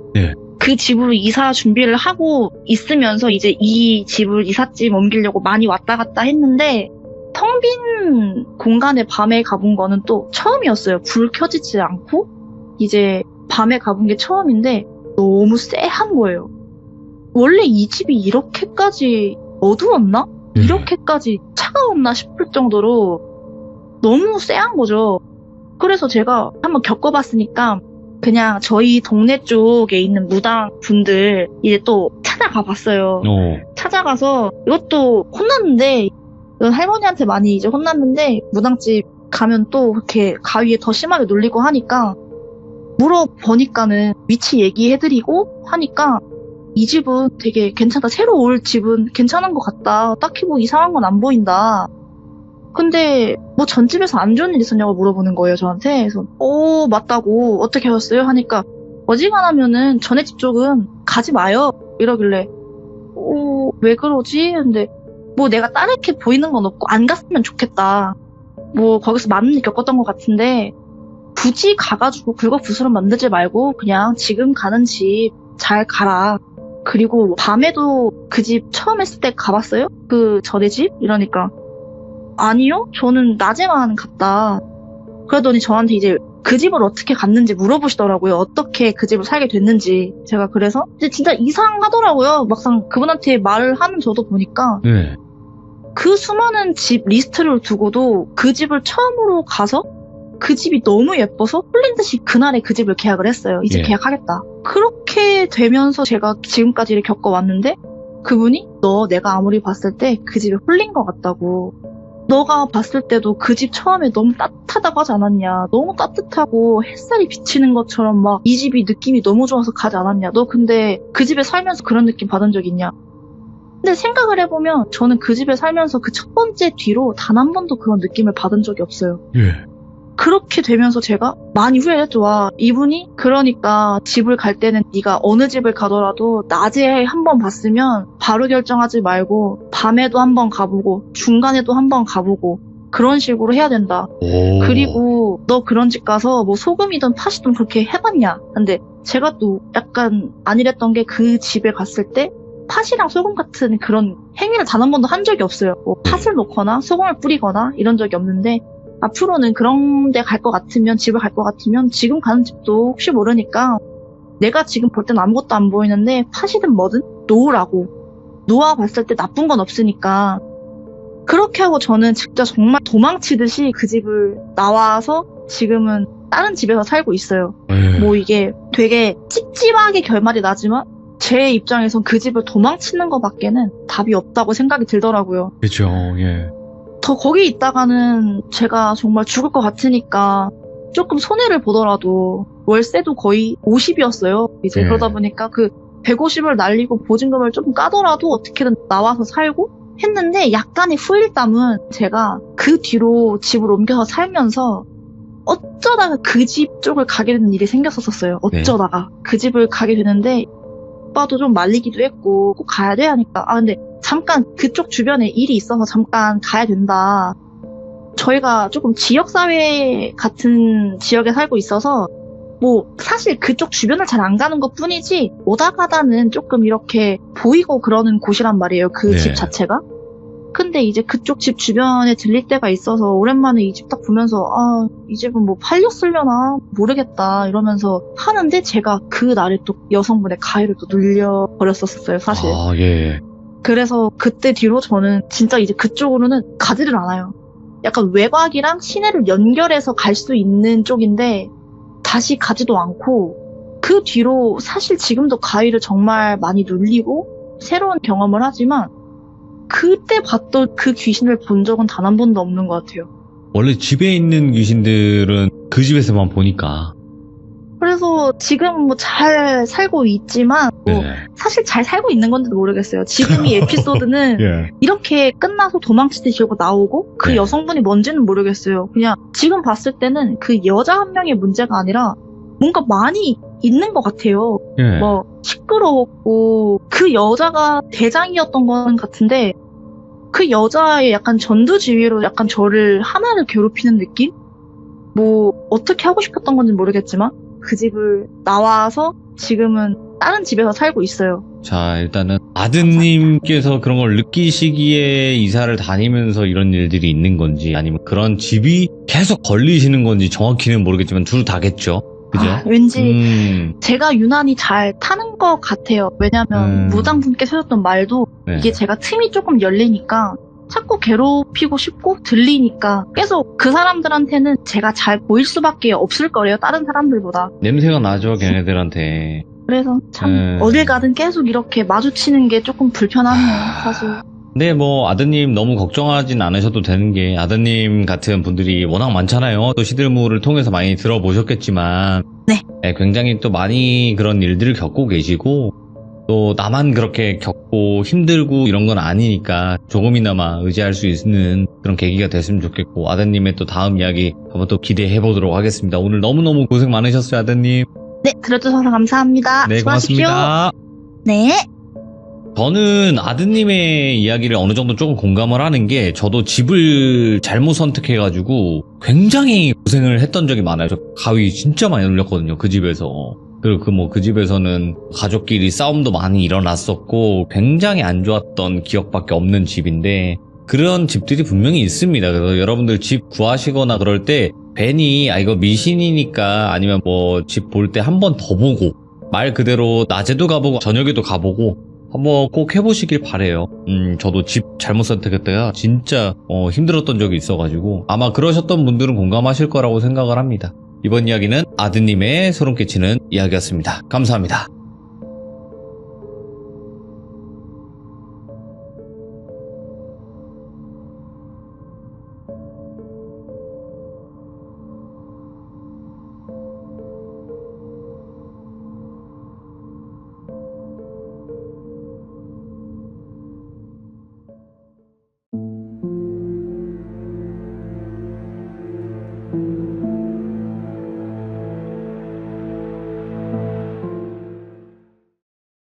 B: 그 집으로 이사 준비를 하고 있으면서 이제 이 집을 이삿짐 옮기려고 많이 왔다 갔다 했는데 텅 빈 공간에 밤에 가본 거는 또 처음이었어요. 불 켜지지 않고 이제 밤에 가본 게 처음인데 너무 쎄한 거예요. 원래 이 집이 이렇게까지 어두웠나? 이렇게까지 차가웠나 싶을 정도로 너무 쎄한 거죠. 그래서 제가 한번 겪어봤으니까 그냥 저희 동네 쪽에 있는 무당 분들 이제 또 찾아가 봤어요. 찾아가서 이것도 혼났는데 이건 할머니한테 많이 이제 혼났는데 무당집 가면 또 그렇게 가위에 더 심하게 눌리고 하니까 물어보니까는 위치 얘기해드리고 하니까 이 집은 되게 괜찮다. 새로 올 집은 괜찮은 것 같다. 딱히 뭐 이상한 건 안 보인다. 근데 뭐 전집에서 안 좋은 일 있었냐고 물어보는 거예요, 저한테. 그래서 맞다고. 어떻게 하셨어요? 하니까 어지간하면은 전에 집 쪽은 가지 마요. 이러길래 왜 그러지? 근데 뭐 내가 따르게 보이는 건 없고 안 갔으면 좋겠다. 뭐 거기서 많은 일 겪었던 것 같은데 굳이 가가지고 긁어부스럼 만들지 말고 그냥 지금 가는 집 잘 가라. 그리고 밤에도 그 집 처음 했을 때 가봤어요? 그 전에 집? 이러니까 아니요? 저는 낮에만 갔다. 그러더니 저한테 이제 그 집을 어떻게 갔는지 물어보시더라고요. 어떻게 그 집을 살게 됐는지. 제가 그래서 이제 진짜 이상하더라고요. 막상 그분한테 말을 하는 저도 보니까 그 수많은 집 리스트를 두고도 그 집을 처음으로 가서 그 집이 너무 예뻐서 홀린 듯이 그날에 그 집을 계약을 했어요. 이제 계약하겠다. 그렇게 되면서 제가 지금까지 이렇게 겪어왔는데 그분이 내가 아무리 봤을 때 그 집에 홀린 것 같다고. 너가 봤을 때도 그 집 처음에 너무 따뜻하다고 하지 않았냐. 너무 따뜻하고 햇살이 비치는 것처럼 막 이 집이 느낌이 너무 좋아서 가지 않았냐. 너 근데 그 집에 살면서 그런 느낌 받은 적 있냐. 근데 생각을 해보면 저는 그 집에 살면서 그 첫 번째 뒤로 단 한 번도 그런 느낌을 받은 적이 없어요. 그렇게 되면서 제가 많이 후회했죠. 와, 이분이 그러니까 집을 갈 때는 네가 어느 집을 가더라도 낮에 한 번 봤으면 바로 결정하지 말고 밤에도 한 번 가보고 중간에도 한 번 가보고 그런 식으로 해야 된다.
A: 오.
B: 그리고 너 그런 집 가서 뭐 소금이든 팥이든 그렇게 해봤냐? 근데 제가 또 약간 안일했던 게 그 집에 갔을 때 팥이랑 소금 같은 그런 행위를 단 한 번도 한 적이 없어요. 뭐 팥을 넣거나 소금을 뿌리거나 이런 적이 없는데 앞으로는 그런 데 갈 것 같으면 집을 갈 것 같으면 지금 가는 집도 혹시 모르니까 내가 지금 볼 땐 아무것도 안 보이는데 팥이든 뭐든 놓으라고. 놓아 봤을 때 나쁜 건 없으니까 그렇게 하고 저는 진짜 정말 도망치듯이 그 집을 나와서 지금은 다른 집에서 살고 있어요. 뭐 이게 되게 찝찝하게 결말이 나지만 제 입장에선 그 집을 도망치는 것밖에는 답이 없다고 생각이 들더라고요.
A: 그죠, 예.
B: 더 거기 있다가는 제가 정말 죽을 것 같으니까 조금 손해를 보더라도 월세도 거의 50이었어요. 이제
A: 네.
B: 그러다 보니까 그 150을 날리고 보증금을 조금 까더라도 어떻게든 나와서 살고 했는데 약간의 후일담은 제가 그 뒤로 집을 옮겨서 살면서 어쩌다가 그 집 쪽을 가게 되는 일이 생겼었어요. 어쩌다가 그 집을 가게 되는데 오빠도 좀 말리기도 했고 꼭 가야 돼 하니까 근데 잠깐 그쪽 주변에 일이 있어서 잠깐 가야 된다. 저희가 조금 지역사회 같은 지역에 살고 있어서 뭐 사실 그쪽 주변을 잘 안 가는 것 뿐이지 오다 가다는 조금 이렇게 보이고 그러는 곳이란 말이에요. 그 집 자체가. 근데 이제 그쪽 집 주변에 들릴 때가 있어서 오랜만에 이 집 딱 보면서 이 집은 뭐 팔렸으려나 모르겠다 이러면서 하는데 제가 그 날에 또 여성분의 가해를 또 눌려버렸었어요, 사실.
A: 예.
B: 그래서 그때 뒤로 저는 진짜 이제 그쪽으로는 가지를 않아요. 약간 외곽이랑 시내를 연결해서 갈 수 있는 쪽인데 다시 가지도 않고 그 뒤로 사실 지금도 가위를 정말 많이 눌리고 새로운 경험을 하지만 그때 봤던 그 귀신을 본 적은 단 한 번도 없는 것 같아요.
A: 원래 집에 있는 귀신들은 그 집에서만 보니까.
B: 그래서 지금 뭐 잘 살고 있지만 뭐 사실 잘 살고 있는 건지도 모르겠어요. 지금 이 에피소드는 이렇게 끝나서 도망치듯이 이러고 나오고 그 여성분이 뭔지는 모르겠어요. 그냥 지금 봤을 때는 그 여자 한 명의 문제가 아니라 뭔가 많이 있는 것 같아요. 뭐 시끄러웠고 그 여자가 대장이었던 건 같은데 그 여자의 약간 전두지휘로 약간 저를 하나를 괴롭히는 느낌? 뭐 어떻게 하고 싶었던 건지 모르겠지만 그 집을 나와서 지금은 다른 집에서 살고 있어요.
A: 자, 일단은 아드님께서 그런 걸 느끼시기에 이사를 다니면서 이런 일들이 있는 건지 아니면 그런 집이 계속 걸리시는 건지 정확히는 모르겠지만 둘 다겠죠. 그죠?
B: 왠지 제가 유난히 잘 타는 것 같아요. 왜냐면 무당분께서 하셨던 말도 이게 제가 틈이 조금 열리니까 자꾸 괴롭히고 싶고 들리니까 계속 그 사람들한테는 제가 잘 보일 수밖에 없을 거래요. 다른 사람들보다.
A: 냄새가 나죠, 걔네들한테.
B: 그래서 참 어딜 가든 계속 이렇게 마주치는 게 조금 불편하네요, 사실.
A: 네, 뭐 아드님 너무 걱정하진 않으셔도 되는 게 아드님 같은 분들이 워낙 많잖아요. 또 시들무를 통해서 많이 들어보셨겠지만 굉장히 또 많이 그런 일들을 겪고 계시고 또 나만 그렇게 겪고 힘들고 이런 건 아니니까 조금이나마 의지할 수 있는 그런 계기가 됐으면 좋겠고 아드님의 또 다음 이야기 한번 또 기대해 보도록 하겠습니다. 오늘 너무너무 고생 많으셨어요, 아드님.
B: 네, 들어주셔서 감사합니다.
A: 네,
B: 수고하십시오.
A: 고맙습니다.
B: 네.
A: 저는 아드님의 이야기를 어느 정도 조금 공감을 하는 게 저도 집을 잘못 선택해가지고 굉장히 고생을 했던 적이 많아요. 저 가위 진짜 많이 눌렸거든요, 그 집에서. 그리고 그 집에서는 가족끼리 싸움도 많이 일어났었고 굉장히 안 좋았던 기억밖에 없는 집인데 그런 집들이 분명히 있습니다. 그래서 여러분들 집 구하시거나 그럴 때 괜히 이거 미신이니까 아니면 뭐 집 볼 때 한 번 더 보고 말 그대로 낮에도 가보고 저녁에도 가보고 한번 꼭 해보시길 바래요. 저도 집 잘못 선택했다가 진짜 힘들었던 적이 있어가지고 아마 그러셨던 분들은 공감하실 거라고 생각을 합니다. 이번 이야기는 아드님의 소름 끼치는 이야기였습니다. 감사합니다.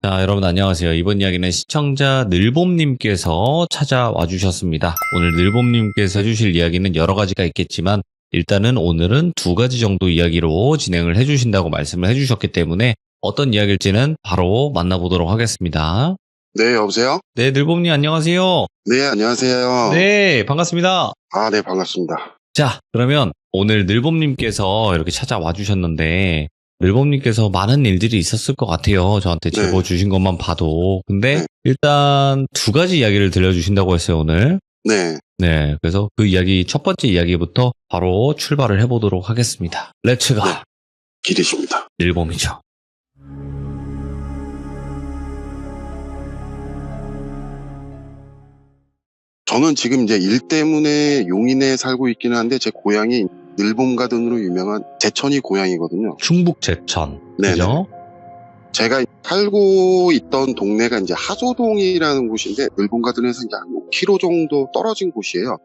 A: 자, 여러분 안녕하세요. 이번 이야기는 시청자 늘봄님께서 찾아와 주셨습니다. 오늘 늘봄님께서 해주실 이야기는 여러 가지가 있겠지만 일단은 오늘은 2가지 정도 이야기로 진행을 해주신다고 말씀을 해주셨기 때문에 어떤 이야기일지는 바로 만나보도록 하겠습니다.
C: 네, 여보세요?
A: 네, 늘봄님 안녕하세요.
C: 네, 안녕하세요.
A: 네, 반갑습니다.
C: 네, 반갑습니다.
A: 자, 그러면 오늘 늘봄님께서 이렇게 찾아와 주셨는데 늘봄님께서 많은 일들이 있었을 것 같아요. 저한테
C: 네.
A: 제보 주신 것만 봐도. 근데
C: 네.
A: 일단 2가지 이야기를 들려주신다고 했어요, 오늘.
C: 네,
A: 네, 그래서 그 이야기, 첫 번째 이야기부터 바로 출발을 해보도록 하겠습니다. 렛츠가
C: 네. 기대십니다.
A: 늘봄이죠.
C: 저는 지금 이제 일 때문에 용인에 살고 있기는 한데 제 고향이 늘봄가든으로 유명한 제천이 고향이거든요.
A: 충북 제천.
C: 네네.
A: 그죠?
C: 제가 살고 있던 동네가 이제 하소동이라는 곳인데 늘봄가든에서 이제 한 5km 정도 떨어진 곳이에요.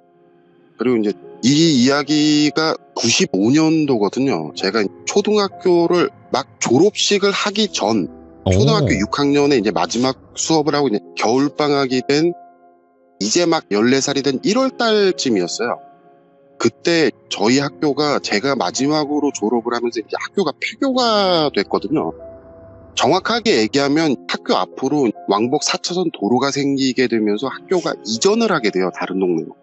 C: 그리고 이제 이 이야기가 95년도거든요. 제가 초등학교를 막 졸업식을 하기 전 초등학교 6학년에 이제 마지막 수업을 하고 이제 겨울방학이 된 이제 막 14살이 된 1월 달쯤이었어요. 그때 저희 학교가 제가 마지막으로 졸업을 하면서 이제 학교가 폐교가 됐거든요. 정확하게 얘기하면 학교 앞으로 왕복 4차선 도로가 생기게 되면서 학교가 이전을 하게 돼요. 다른 동네로.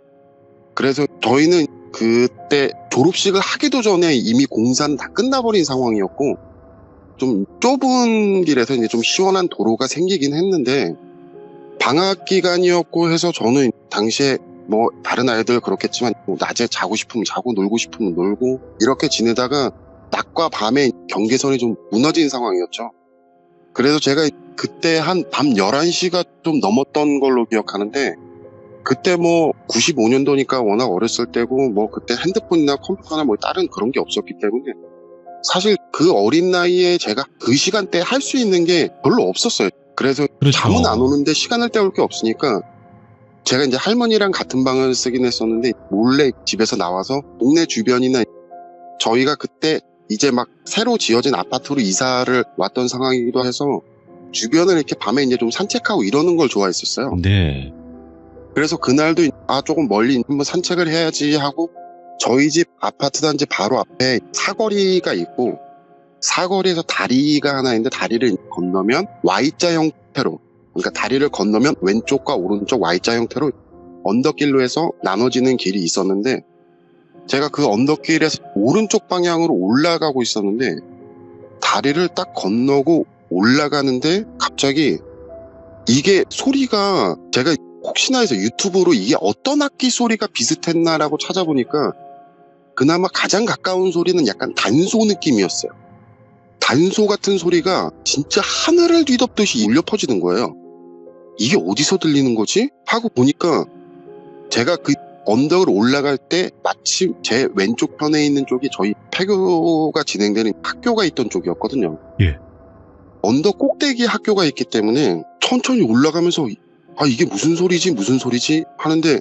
C: 그래서 저희는 그때 졸업식을 하기도 전에 이미 공사는 다 끝나버린 상황이었고 좀 좁은 길에서 이제 좀 시원한 도로가 생기긴 했는데 방학 기간이었고 해서 저는 당시에 뭐 다른 아이들 그렇겠지만 뭐 낮에 자고 싶으면 자고 놀고 싶으면 놀고 이렇게 지내다가 낮과 밤의 경계선이 좀 무너진 상황이었죠. 그래서 제가 그때 한 밤 11시가 좀 넘었던 걸로 기억하는데 그때 뭐 95년도니까 워낙 어렸을 때고 뭐 그때 핸드폰이나 컴퓨터나 뭐 다른 그런 게 없었기 때문에 사실 그 어린 나이에 제가 그 시간대에 할 수 있는 게 별로 없었어요. 그래서
A: 그렇죠.
C: 잠은 안 오는데 시간을 때울 게 없으니까 제가 이제 할머니랑 같은 방을 쓰긴 했었는데 몰래 집에서 나와서 동네 주변이나 저희가 그때 이제 막 새로 지어진 아파트로 이사를 왔던 상황이기도 해서 주변을 이렇게 밤에 이제 좀 산책하고 이러는 걸 좋아했었어요.
A: 네.
C: 그래서 그날도 조금 멀리 한번 산책을 해야지 하고 저희 집 아파트 단지 바로 앞에 사거리가 있고 사거리에서 다리가 하나 있는데 다리를 건너면 Y자 형태로 그러니까 다리를 건너면 왼쪽과 오른쪽 Y자 형태로 언덕길로 해서 나눠지는 길이 있었는데 제가 그 언덕길에서 오른쪽 방향으로 올라가고 있었는데 다리를 딱 건너고 올라가는데 갑자기 이게 소리가 제가 혹시나 해서 유튜브로 이게 어떤 악기 소리가 비슷했나라고 찾아보니까 그나마 가장 가까운 소리는 약간 단소 느낌이었어요. 단소 같은 소리가 진짜 하늘을 뒤덮듯이 울려 퍼지는 거예요. 이게 어디서 들리는 거지? 하고 보니까 제가 그 언덕을 올라갈 때 마침 제 왼쪽 편에 있는 쪽이 저희 폐교가 진행되는 학교가 있던 쪽이었거든요.
A: 예.
C: 언덕 꼭대기에 학교가 있기 때문에 천천히 올라가면서 이게 무슨 소리지 하는데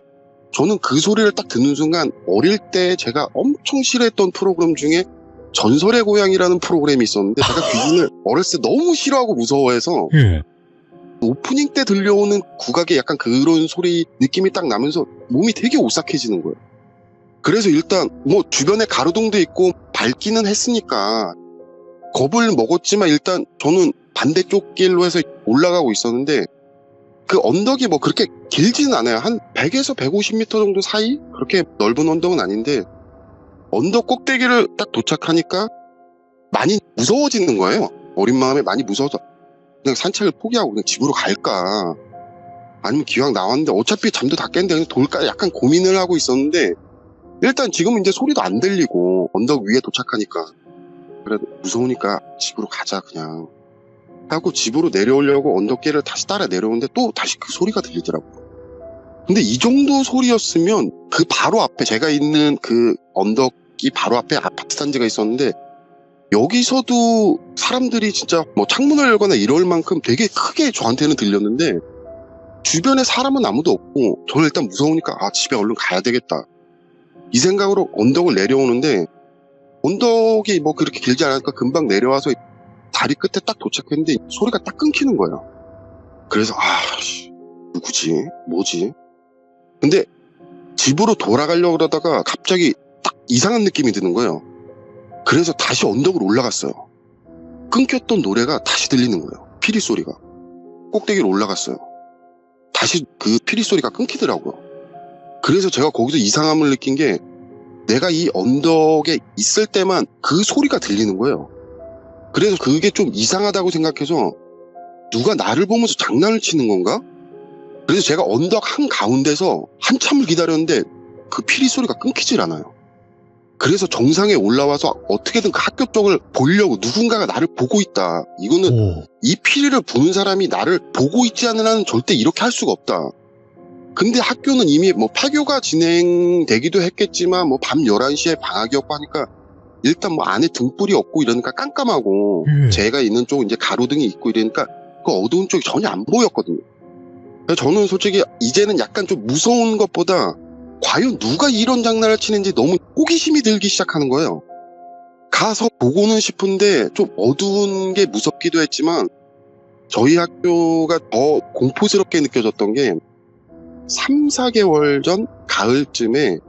C: 저는 그 소리를 딱 듣는 순간 어릴 때 제가 엄청 싫어했던 프로그램 중에 전설의 고향이라는 프로그램이 있었는데 제가 귀신을 어렸을 때 너무 싫어하고 무서워해서
A: 예.
C: 오프닝 때 들려오는 국악의 약간 그런 소리 느낌이 딱 나면서 몸이 되게 오싹해지는 거예요. 그래서 일단 뭐 주변에 가로등도 있고 밝기는 했으니까 겁을 먹었지만 일단 저는 반대쪽 길로 해서 올라가고 있었는데 그 언덕이 뭐 그렇게 길지는 않아요. 한 100에서 150m 정도 사이? 그렇게 넓은 언덕은 아닌데 언덕 꼭대기를 딱 도착하니까 많이 무서워지는 거예요. 어린 마음에 많이 무서워서 그냥 산책을 포기하고 그냥 집으로 갈까 아니면 기왕 나왔는데 어차피 잠도 다 깼는데 그냥 돌까 약간 고민을 하고 있었는데 일단 지금은 이제 소리도 안 들리고 언덕 위에 도착하니까 그래도 무서우니까 집으로 가자 그냥 하고 집으로 내려오려고 언덕길을 다시 따라 내려오는데 또 다시 그 소리가 들리더라고요. 근데 이 정도 소리였으면 그 바로 앞에 제가 있는 그 언덕이 바로 앞에 아파트 단지가 있었는데 여기서도 사람들이 진짜 뭐 창문을 열거나 이럴 만큼 되게 크게 저한테는 들렸는데 주변에 사람은 아무도 없고 저는 일단 무서우니까 집에 얼른 가야 되겠다 이 생각으로 언덕을 내려오는데 언덕이 뭐 그렇게 길지 않으니까 금방 내려와서 다리 끝에 딱 도착했는데 소리가 딱 끊기는 거예요. 그래서 누구지? 뭐지? 근데 집으로 돌아가려고 그러다가 갑자기 딱 이상한 느낌이 드는 거예요. 그래서 다시 언덕으로 올라갔어요. 끊겼던 노래가 다시 들리는 거예요. 피리 소리가. 꼭대기로 올라갔어요. 다시 그 피리 소리가 끊기더라고요. 그래서 제가 거기서 이상함을 느낀 게 내가 이 언덕에 있을 때만 그 소리가 들리는 거예요. 그래서 그게 좀 이상하다고 생각해서 누가 나를 보면서 장난을 치는 건가? 그래서 제가 언덕 한가운데서 한참을 기다렸는데 그 피리 소리가 끊기질 않아요. 그래서 정상에 올라와서 어떻게든 그 학교 쪽을 보려고 누군가가 나를 보고 있다. 이거는 이 피리를 부는 사람이 나를 보고 있지 않은 한은 절대 이렇게 할 수가 없다. 근데 학교는 이미 뭐 폐교가 진행되기도 했겠지만 뭐 밤 11시에 방학이었고 하니까 일단 뭐 안에 등불이 없고 이러니까 깜깜하고 제가 있는 쪽은 이제 가로등이 있고 이러니까 그 어두운 쪽이 전혀 안 보였거든요. 그래서 저는 솔직히 이제는 약간 좀 무서운 것보다 과연 누가 이런 장난을 치는지 너무 호기심이 들기 시작하는 거예요. 가서 보고는 싶은데 좀 어두운 게 무섭기도 했지만 저희 학교가 더 공포스럽게 느껴졌던 게 3, 4개월 전 가을쯤에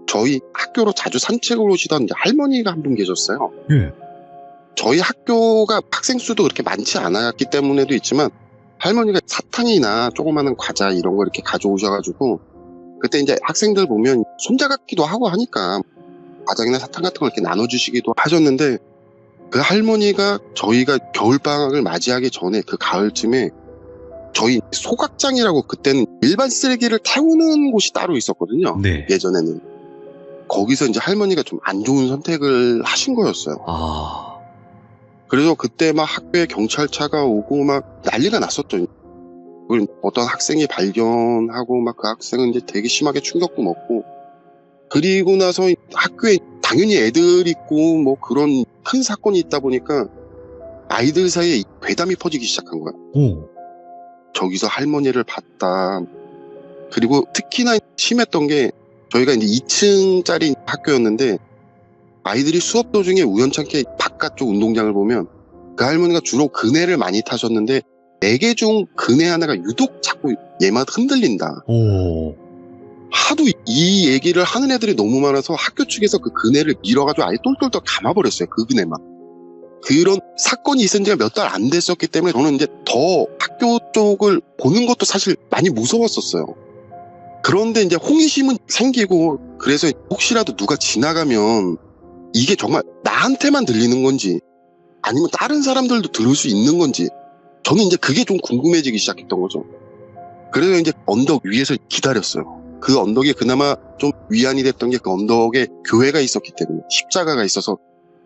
C: 저희 학교로 자주 산책을 오시던 이제 할머니가 한 분 계셨어요. 저희 학교가 학생 수도 그렇게 많지 않았기 때문에도 있지만 할머니가 사탕이나 조그마한 과자 이런 거 이렇게 가져오셔가지고 그때 이제 학생들 보면 손자 같기도 하고 하니까 과자나 사탕 같은 걸 이렇게 나눠주시기도 하셨는데 그 할머니가 저희가 겨울방학을 맞이하기 전에 그 가을쯤에 저희 소각장이라고 그때는 일반 쓰레기를 태우는 곳이 따로 있었거든요.
A: 네.
C: 예전에는. 거기서 이제 할머니가 좀 안 좋은 선택을 하신 거였어요. 그래서 그때 막 학교에 경찰차가 오고 막 난리가 났었죠. 그걸 어떤 학생이 발견하고 막 그 학생은 이제 되게 심하게 충격도 먹고 그리고 나서 학교에 당연히 애들 있고 뭐 그런 큰 사건이 있다 보니까 아이들 사이에 괴담이 퍼지기 시작한 거예요. 저기서 할머니를 봤다. 그리고 특히나 심했던 게 저희가 이제 2층짜리 학교였는데 아이들이 수업 도중에 우연찮게 바깥쪽 운동장을 보면 그 할머니가 주로 그네를 많이 타셨는데 4개 중 그네 하나가 유독 자꾸 얘만 흔들린다. 하도 이 얘기를 하는 애들이 너무 많아서 학교 측에서 그 그네를 밀어가지고 아예 똘똘똘 감아버렸어요. 그 그네만. 그런 사건이 있은 지가 몇 달 안 됐었기 때문에 저는 이제 더 학교 쪽을 보는 것도 사실 많이 무서웠었어요. 그런데 이제 호기심은 생기고 그래서 혹시라도 누가 지나가면 이게 정말 나한테만 들리는 건지 아니면 다른 사람들도 들을 수 있는 건지 저는 이제 그게 좀 궁금해지기 시작했던 거죠. 그래서 이제 언덕 위에서 기다렸어요. 그 언덕에 그나마 좀 위안이 됐던 게 그 언덕에 교회가 있었기 때문에 십자가가 있어서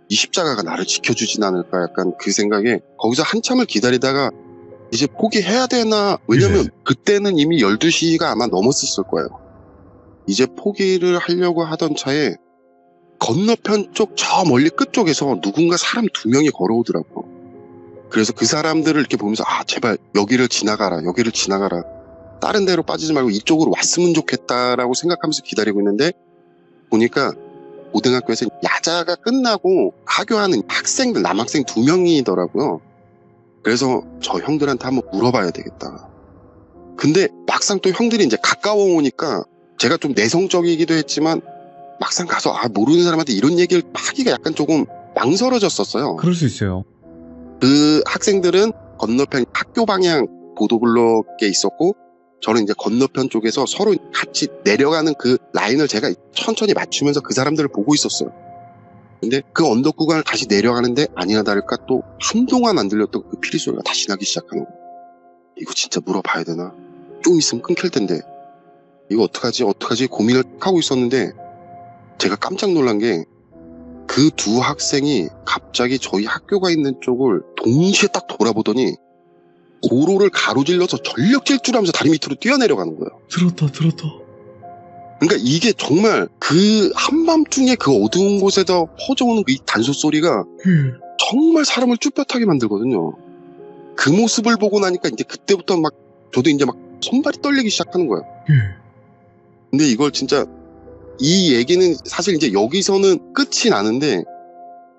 C: 이 십자가가 나를 지켜주진 않을까 약간 그 생각에 거기서 한참을 기다리다가 이제 포기해야 되나 왜냐면 그때는 이미 12시가 아마 넘었을 거예요. 이제 포기를 하려고 하던 차에 건너편 쪽 저 멀리 끝쪽에서 누군가 사람 2명이 걸어오더라고. 그래서 그 사람들을 이렇게 보면서 제발 여기를 지나가라 다른 데로 빠지지 말고 이쪽으로 왔으면 좋겠다라고 생각하면서 기다리고 있는데 보니까 고등학교에서 야자가 끝나고 하교하는 학생들 남학생 2명이더라고요. 그래서 저 형들한테 한번 물어봐야 되겠다. 근데 막상 또 형들이 이제 가까워 오니까 제가 좀 내성적이기도 했지만 막상 가서 모르는 사람한테 이런 얘기를 하기가 약간 조금 망설여졌었어요.
A: 그럴 수 있어요.
C: 그 학생들은 건너편 학교 방향 보도블록에 있었고 저는 이제 건너편 쪽에서 서로 같이 내려가는 그 라인을 제가 천천히 맞추면서 그 사람들을 보고 있었어요. 근데 그 언덕 구간을 다시 내려가는데 아니나 다를까 또 한동안 안 들렸던 그 피리 소리가 다시 나기 시작하는 거예요. 이거 진짜 물어봐야 되나? 좀 있으면 끊길 텐데 이거 어떡하지 고민을 하고 있었는데 제가 깜짝 놀란 게 그 2 학생이 갑자기 저희 학교가 있는 쪽을 동시에 딱 돌아보더니 도로를 가로질러서 전력 질주하면서 다리 밑으로 뛰어내려가는 거예요.
A: 들었다.
C: 그러니까 이게 정말 그 한밤중에 그 어두운 곳에서 퍼져오는 그 단소 소리가 정말 사람을 쭈뼛하게 만들거든요. 그 모습을 보고 나니까 이제 그때부터 막 저도 이제 막 손발이 떨리기 시작하는 거예요. 근데 이걸 진짜 이 얘기는 사실 이제 여기서는 끝이 나는데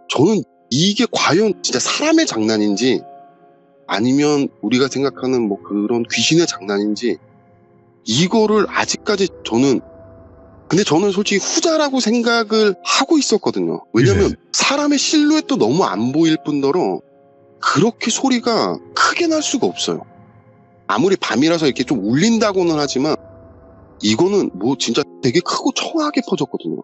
C: 저는 이게 과연 진짜 사람의 장난인지 아니면 우리가 생각하는 뭐 그런 귀신의 장난인지 이거를 아직까지 근데 저는 솔직히 후자라고 생각을 하고 있었거든요. 왜냐면
A: 네.
C: 사람의 실루엣도 너무 안 보일 뿐더러 그렇게 소리가 크게 날 수가 없어요. 아무리 밤이라서 이렇게 좀 울린다고는 하지만 이거는 뭐 진짜 되게 크고 청하게 퍼졌거든요.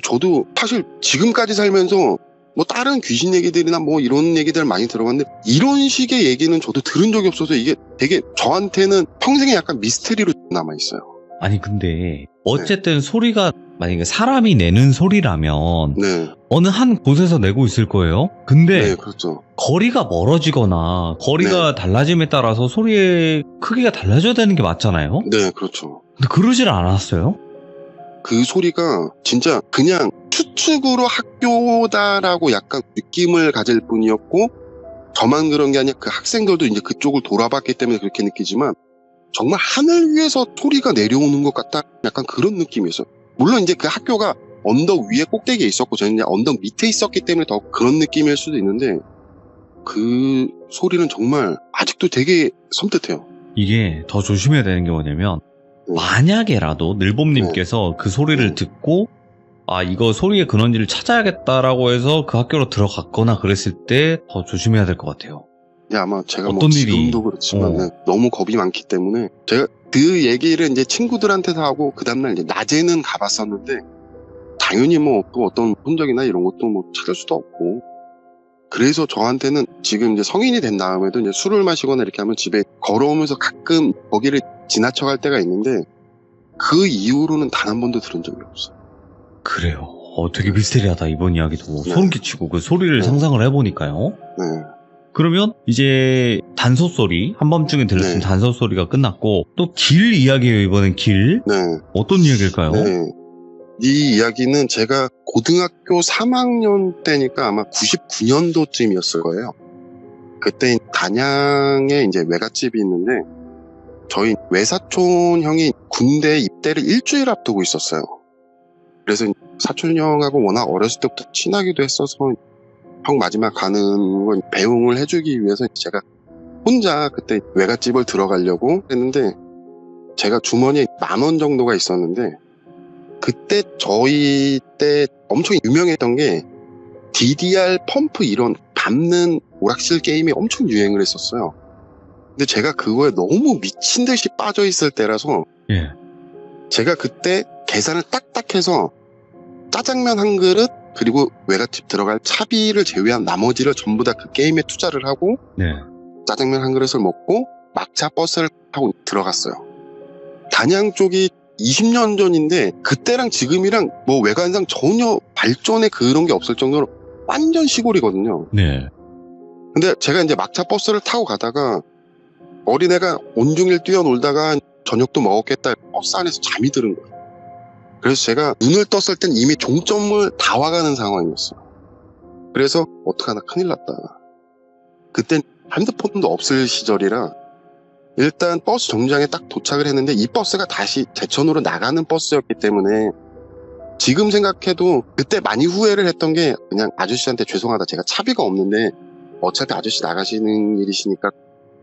C: 저도 사실 지금까지 살면서 뭐 다른 귀신 얘기들이나 뭐 이런 얘기들 많이 들어봤는데 이런 식의 얘기는 저도 들은 적이 없어서 이게 되게 저한테는 평생에 약간 미스테리로 남아있어요.
A: 아니 근데 어쨌든 소리가 만약에 사람이 내는 소리라면
C: 네,
A: 어느 한 곳에서 내고 있을 거예요. 근데
C: 네, 그렇죠.
A: 거리가 멀어지거나 거리가 달라짐에 따라서 소리의 크기가 달라져야 되는 게 맞잖아요.
C: 네, 그렇죠.
A: 근데 그러질 않았어요.
C: 그 소리가 진짜 그냥 추측으로 학교다라고 약간 느낌을 가질 뿐이었고 저만 그런 게 아니라 그 학생들도 이제 그쪽을 돌아봤기 때문에 그렇게 느끼지만 정말 하늘 위에서 소리가 내려오는 것 같다 약간 그런 느낌이었어요. 물론 이제 그 학교가 언덕 위에 꼭대기에 있었고 저는 이제 언덕 밑에 있었기 때문에 더 그런 느낌일 수도 있는데 그 소리는 정말 아직도 되게 섬뜩해요.
A: 이게 더 조심해야 되는 게 뭐냐면
C: 네.
A: 만약에라도 늘봄님께서 그 소리를
C: 네.
A: 듣고 아 이거 소리의 근원지를 찾아야겠다라고 해서 그 학교로 들어갔거나 그랬을 때 더 조심해야 될 것 같아요.
C: 네, 아마 제가
A: 어떤
C: 뭐
A: 일이-
C: 지금도 그렇지만 네, 너무 겁이 많기 때문에 제가 그 얘기를 이제 친구들한테도 하고 그 다음날 이제 낮에는 가봤었는데 당연히 뭐 또 어떤 흔적이나 이런 것도 뭐 찾을 수도 없고 그래서 저한테는 지금 이제 성인이 된 다음에도 이제 술을 마시거나 이렇게 하면 집에 걸어오면서 가끔 거기를 지나쳐갈 때가 있는데 그 이후로는 단 한 번도 들은 적이 없어요.
A: 그래요. 되게 미스테리하다 이번 이야기도
C: 네.
A: 소름 끼치고 그 소리를
C: 네.
A: 상상을 해보니까요.
C: 네.
A: 그러면 이제 단소 소리 한밤중에 들렸던
C: 네.
A: 단소 소리가 끝났고 또 길 이야기예요. 이번엔 길
C: 네.
A: 어떤 이야기일까요?
C: 네. 이 이야기는 제가 고등학교 3학년 때니까 아마 99년도쯤이었을 거예요. 그때 단양에 이제 외갓집이 있는데 저희 외사촌 형이 군대 입대를 일주일 앞두고 있었어요. 그래서 사촌 형하고 워낙 어렸을 때부터 친하기도 했어서 형 마지막 가는 건 배웅을 해주기 위해서 제가 혼자 그때 외갓집을 들어가려고 했는데 제가 주머니에 10,000원 정도가 있었는데 그때 저희 때 엄청 유명했던 게 DDR 펌프 이런 밟는 오락실 게임이 엄청 유행을 했었어요. 근데 제가 그거에 너무 미친 듯이 빠져 있을 때라서
A: 예.
C: 제가 그때 계산을 딱딱 해서 짜장면 한 그릇 그리고 외갓집 들어갈 차비를 제외한 나머지를 전부 다 그 게임에 투자를 하고
A: 네.
C: 짜장면 한 그릇을 먹고 막차 버스를 타고 들어갔어요. 단양 쪽이 20년 전인데 그때랑 지금이랑 뭐 외관상 전혀 발전의 그런 게 없을 정도로 완전 시골이거든요.
A: 네.
C: 근데 제가 이제 막차 버스를 타고 가다가 어린애가 온종일 뛰어놀다가 저녁도 먹었겠다 버스 안에서 잠이 드는 거예요. 그래서 제가 눈을 떴을 땐 이미 종점을 다 와가는 상황이었어요. 그래서 어떡하나 큰일 났다. 그땐 핸드폰도 없을 시절이라 일단 버스 정류장에 딱 도착을 했는데 이 버스가 다시 제천으로 나가는 버스였기 때문에 지금 생각해도 그때 많이 후회를 했던 게 그냥 아저씨한테 죄송하다 제가 차비가 없는데 어차피 아저씨 나가시는 일이시니까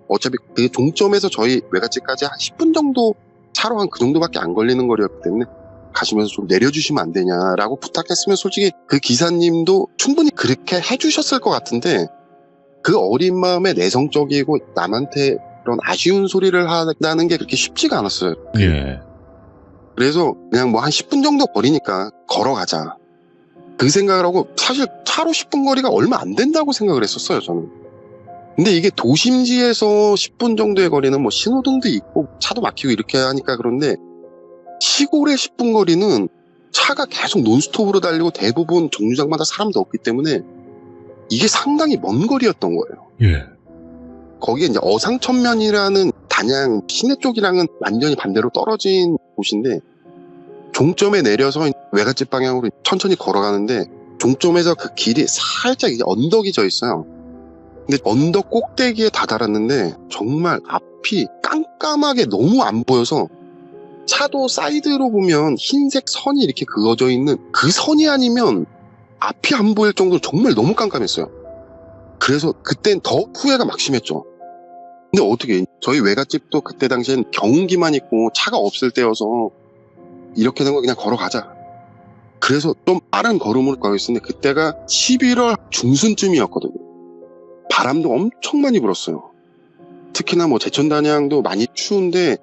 C: 어차피 그 종점에서 저희 외갓집까지 한 10분 정도 차로 한 그 정도밖에 안 걸리는 거리였기 때문에 가시면서 좀 내려주시면 안 되냐라고 부탁했으면 솔직히 그 기사님도 충분히 그렇게 해주셨을 것 같은데 그 어린 마음에 내성적이고 남한테 그런 아쉬운 소리를 한다는 게 그렇게 쉽지가 않았어요.
A: 예.
C: 그래서 그냥 뭐 한 10분 정도 거리니까 걸어가자. 그 생각을 하고 사실 차로 10분 거리가 얼마 안 된다고 생각을 했었어요, 저는. 근데 이게 도심지에서 10분 정도의 거리는 뭐 신호등도 있고 차도 막히고 이렇게 하니까 그런데 시골의 10분 거리는 차가 계속 논스톱으로 달리고 대부분 정류장마다 사람도 없기 때문에 이게 상당히 먼 거리였던 거예요.
A: 예.
C: 거기에 이제 어상천면이라는 단양 시내 쪽이랑은 완전히 반대로 떨어진 곳인데 종점에 내려서 외갓집 방향으로 천천히 걸어가는데 종점에서 그 길이 살짝 이제 언덕이 져 있어요. 근데 언덕 꼭대기에 다다랐는데 정말 앞이 깜깜하게 너무 안 보여서 차도 사이드로 보면 흰색 선이 이렇게 그어져 있는 그 선이 아니면 앞이 안 보일 정도로 정말 너무 깜깜했어요. 그래서 그땐 더 후회가 막심했죠. 근데 어떻게 저희 외갓집도 그때 당시엔 경운기만 있고 차가 없을 때여서 이렇게 된 거 그냥 걸어가자. 그래서 좀 빠른 걸음으로 가고 있었는데 그때가 11월 중순쯤이었거든요. 바람도 엄청 많이 불었어요. 특히나 뭐 제천단양도 많이 추운데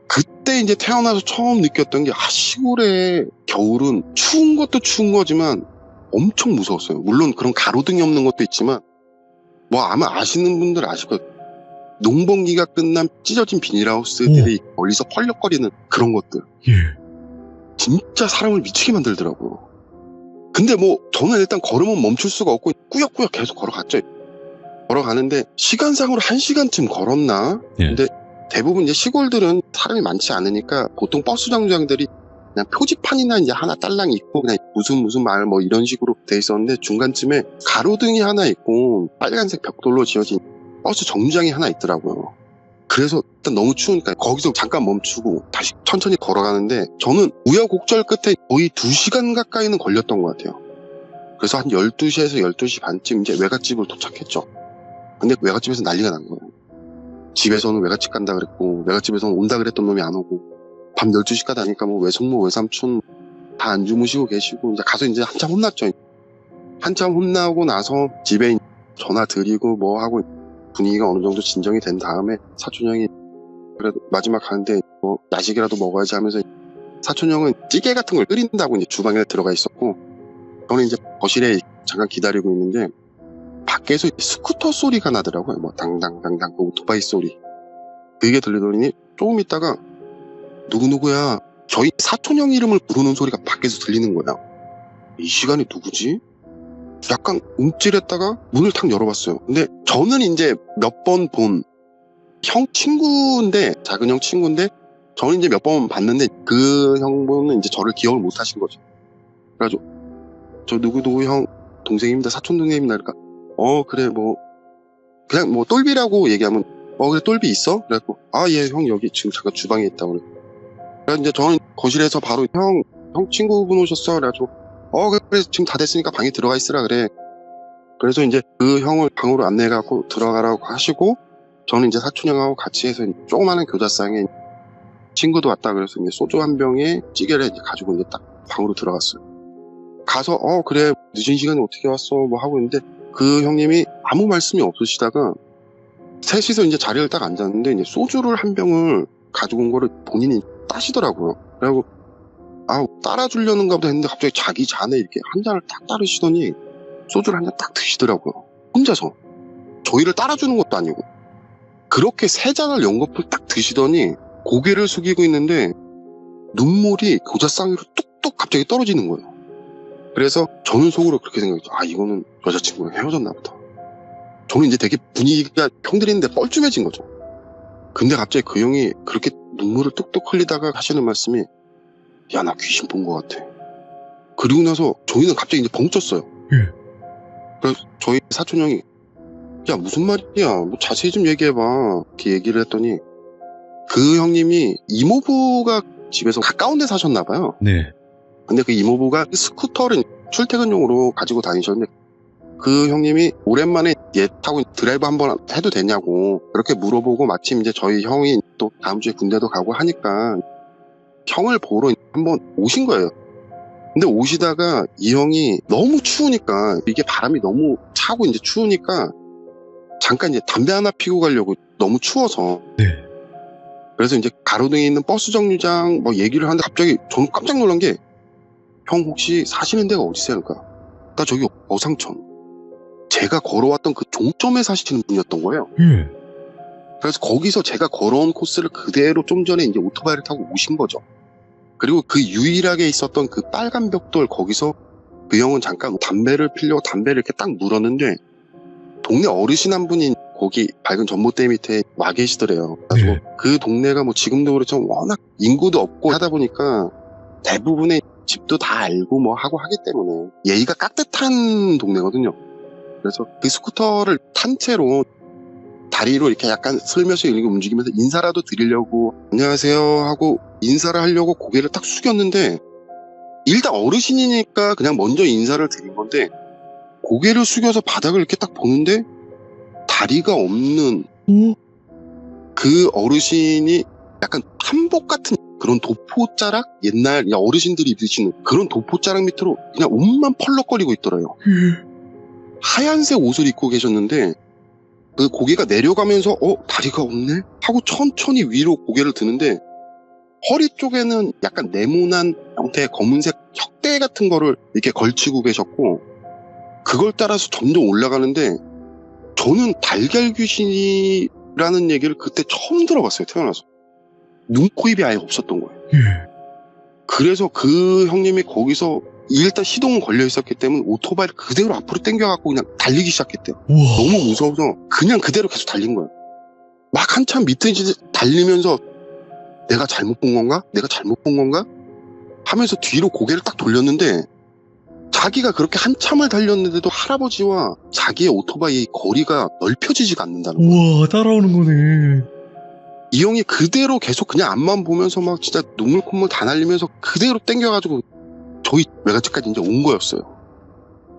C: 그때 이제 태어나서 처음 느꼈던 게 시골에 겨울은 추운 것도 추운 거지만 엄청 무서웠어요. 물론 그런 가로등이 없는 것도 있지만 뭐 아마 아시는 분들 아실 거예요. 농번기가 끝난 찢어진 비닐하우스들이 멀리서 펄럭거리는 그런 것들.
A: 예.
C: 진짜 사람을 미치게 만들더라고요. 근데 뭐 저는 일단 걸음은 멈출 수가 없고 꾸역꾸역 계속 걸어갔죠. 걸어가는데 시간상으로 1시간쯤 걸었나?
A: 예.
C: 근데 대부분 이제 시골들은 사람이 많지 않으니까 보통 버스 정류장들이 그냥 표지판이나 이제 하나 딸랑 있고 그냥 무슨 마을 뭐 이런 식으로 돼 있었는데 중간쯤에 가로등이 하나 있고 빨간색 벽돌로 지어진 버스 정류장이 하나 있더라고요. 그래서 일단 너무 추우니까 거기서 잠깐 멈추고 다시 천천히 걸어가는데 저는 우여곡절 끝에 거의 2시간 가까이는 걸렸던 것 같아요. 그래서 한 12시에서 12시 반쯤 이제 외갓집을 도착했죠. 근데 외갓집에서 난리가 난 거예요. 집에서는 외갓집 간다 그랬고 외갓집에서는 온다 그랬던 놈이 안 오고 밤 12시까지 하니까 뭐 외숙모 외삼촌 다 안 주무시고 계시고 이제 가서 이제 한참 혼났죠. 한참 혼나고 나서 집에 전화 드리고 뭐 하고 분위기가 어느 정도 진정이 된 다음에 사촌 형이 그래도 마지막 가는데 뭐 야식이라도 먹어야지 하면서 사촌 형은 찌개 같은 걸 끓인다고 이제 주방에 들어가 있었고 저는 이제 거실에 잠깐 기다리고 있는데 밖에서 스쿠터 소리가 나더라고요. 뭐 당당당당 그 오토바이 소리. 그게 들리더니 조금 있다가 누구누구야 저희 사촌 형 이름을 부르는 소리가 밖에서 들리는 거야. 이 시간에 누구지? 약간 움찔했다가 문을 탁 열어봤어요. 근데 저는 이제 몇 번 본 형 친구인데 작은 형 친구인데 저는 이제 몇 번 봤는데 그 형분은 이제 저를 기억을 못 하신 거죠. 그래가지고 저 누구누구 형 동생입니다. 사촌 동생입니다. 그러니까 그래 뭐 그냥 뭐 똘비라고 얘기하면 그래 똘비 있어? 그래갖고 예 형 여기 지금 잠깐 주방에 있다고 그래. 그래서 이제 저는 거실에서 바로 형 친구분 오셨어. 그래가지고 그래 지금 다 됐으니까 방에 들어가 있으라 그래. 그래서 이제 그 형을 방으로 안내해갖고 들어가라고 하시고 저는 이제 사촌 형하고 같이 해서 조그마한 교자상에 친구도 왔다 그래서 이제 소주 한 병에 찌개를 이제 가지고 이제 딱 방으로 들어갔어요. 가서 그래 늦은 시간에 어떻게 왔어 뭐 하고 있는데 그 형님이 아무 말씀이 없으시다가 셋이서 이제 자리를 딱 앉았는데 이제 소주를 한 병을 가지고 온 거를 본인이 따시더라고요. 그래고 따라주려는가 보다 했는데 갑자기 자기 잔에 이렇게 한 잔을 딱 따르시더니 소주를 한 잔 딱 드시더라고요. 혼자서. 저희를 따라주는 것도 아니고. 그렇게 세 잔을 연거푸 딱 드시더니 고개를 숙이고 있는데 눈물이 교자상 위로 뚝뚝 갑자기 떨어지는 거예요. 그래서 저는 속으로 그렇게 생각했죠. 이거는 여자친구랑 헤어졌나 보다. 저는 이제 되게 분위기가 형들인데 뻘쭘해진 거죠. 근데 갑자기 그 형이 그렇게 눈물을 뚝뚝 흘리다가 하시는 말씀이 야, 나 귀신 본 것 같아. 그리고 나서 저희는 갑자기 이제 벙 쪘어요. 그래서 저희 사촌 형이 야, 무슨 말이야? 뭐 자세히 좀 얘기해봐. 이렇게 얘기를 했더니 그 형님이 이모부가 집에서 가까운 데 사셨나봐요.
A: 네.
C: 근데 그 이모부가 스쿠터를 출퇴근용으로 가지고 다니셨는데 그 형님이 오랜만에 얘 타고 드라이브 한번 해도 되냐고 그렇게 물어보고 마침 이제 저희 형이 또 다음 주에 군대도 가고 하니까 형을 보러 한번 오신 거예요. 근데 오시다가 이 형이 너무 추우니까 이게 바람이 너무 차고 이제 추우니까 잠깐 이제 담배 하나 피고 가려고 너무 추워서
A: 네.
C: 그래서 이제 가로등에 있는 버스 정류장 뭐 얘기를 하는데 갑자기 저는 깜짝 놀란 게 형 혹시 사시는 데가 어디세요? 그러니까 나 저기 어상천 제가 걸어왔던 그 종점에 사시는 분이었던 거예요. 그래서 거기서 제가 걸어온 코스를 그대로 좀 전에 이제 오토바이를 타고 오신 거죠. 그리고 그 유일하게 있었던 그 빨간 벽돌 거기서 그 형은 잠깐 담배를 피려고 담배를 이렇게 딱 물었는데 동네 어르신 한 분이 거기 밝은 전봇대 밑에 와 계시더래요. 그래서 그 동네가 뭐 지금도 그렇지만 워낙 인구도 없고 하다 보니까 대부분의 집도 다 알고 뭐 하고 하기 때문에 예의가 깍듯한 동네거든요. 그래서 그 스쿠터를 탄 채로 다리로 이렇게 약간 슬며시 움직이면서 인사라도 드리려고 안녕하세요 하고 인사를 하려고 고개를 딱 숙였는데 일단 어르신이니까 그냥 먼저 인사를 드린 건데 고개를 숙여서 바닥을 이렇게 딱 보는데 다리가 없는 그 어르신이 약간 한복 같은 그런 도포자락? 옛날 그냥 어르신들이 입으시는 그런 도포자락 밑으로 그냥 옷만 펄럭거리고 있더래요. 하얀색 옷을 입고 계셨는데 그 고개가 내려가면서 다리가 없네? 하고 천천히 위로 고개를 드는데 허리 쪽에는 약간 네모난 형태의 검은색 혁대 같은 거를 이렇게 걸치고 계셨고 그걸 따라서 점점 올라가는데 저는 달걀 귀신이라는 얘기를 그때 처음 들어봤어요. 태어나서. 눈, 코, 입이 아예 없었던 거예요. 그래서 그 형님이 거기서 일단 시동은 걸려 있었기 때문에 오토바이를 그대로 앞으로 당겨갖고 그냥 달리기 시작했대요.
A: 우와.
C: 너무 무서워서 그냥 그대로 계속 달린 거예요. 막 한참 밑에 달리면서 내가 잘못 본 건가? 내가 잘못 본 건가? 하면서 뒤로 고개를 딱 돌렸는데 자기가 그렇게 한참을 달렸는데도 할아버지와 자기의 오토바이의 거리가 넓혀지지가 않는다는 거예요.
A: 우와, 따라오는 거네.
C: 이 형이 그대로 계속 그냥 앞만 보면서 막 진짜 눈물 콧물 다 날리면서 그대로 땡겨가지고 저희 외갓집까지 이제 온 거였어요.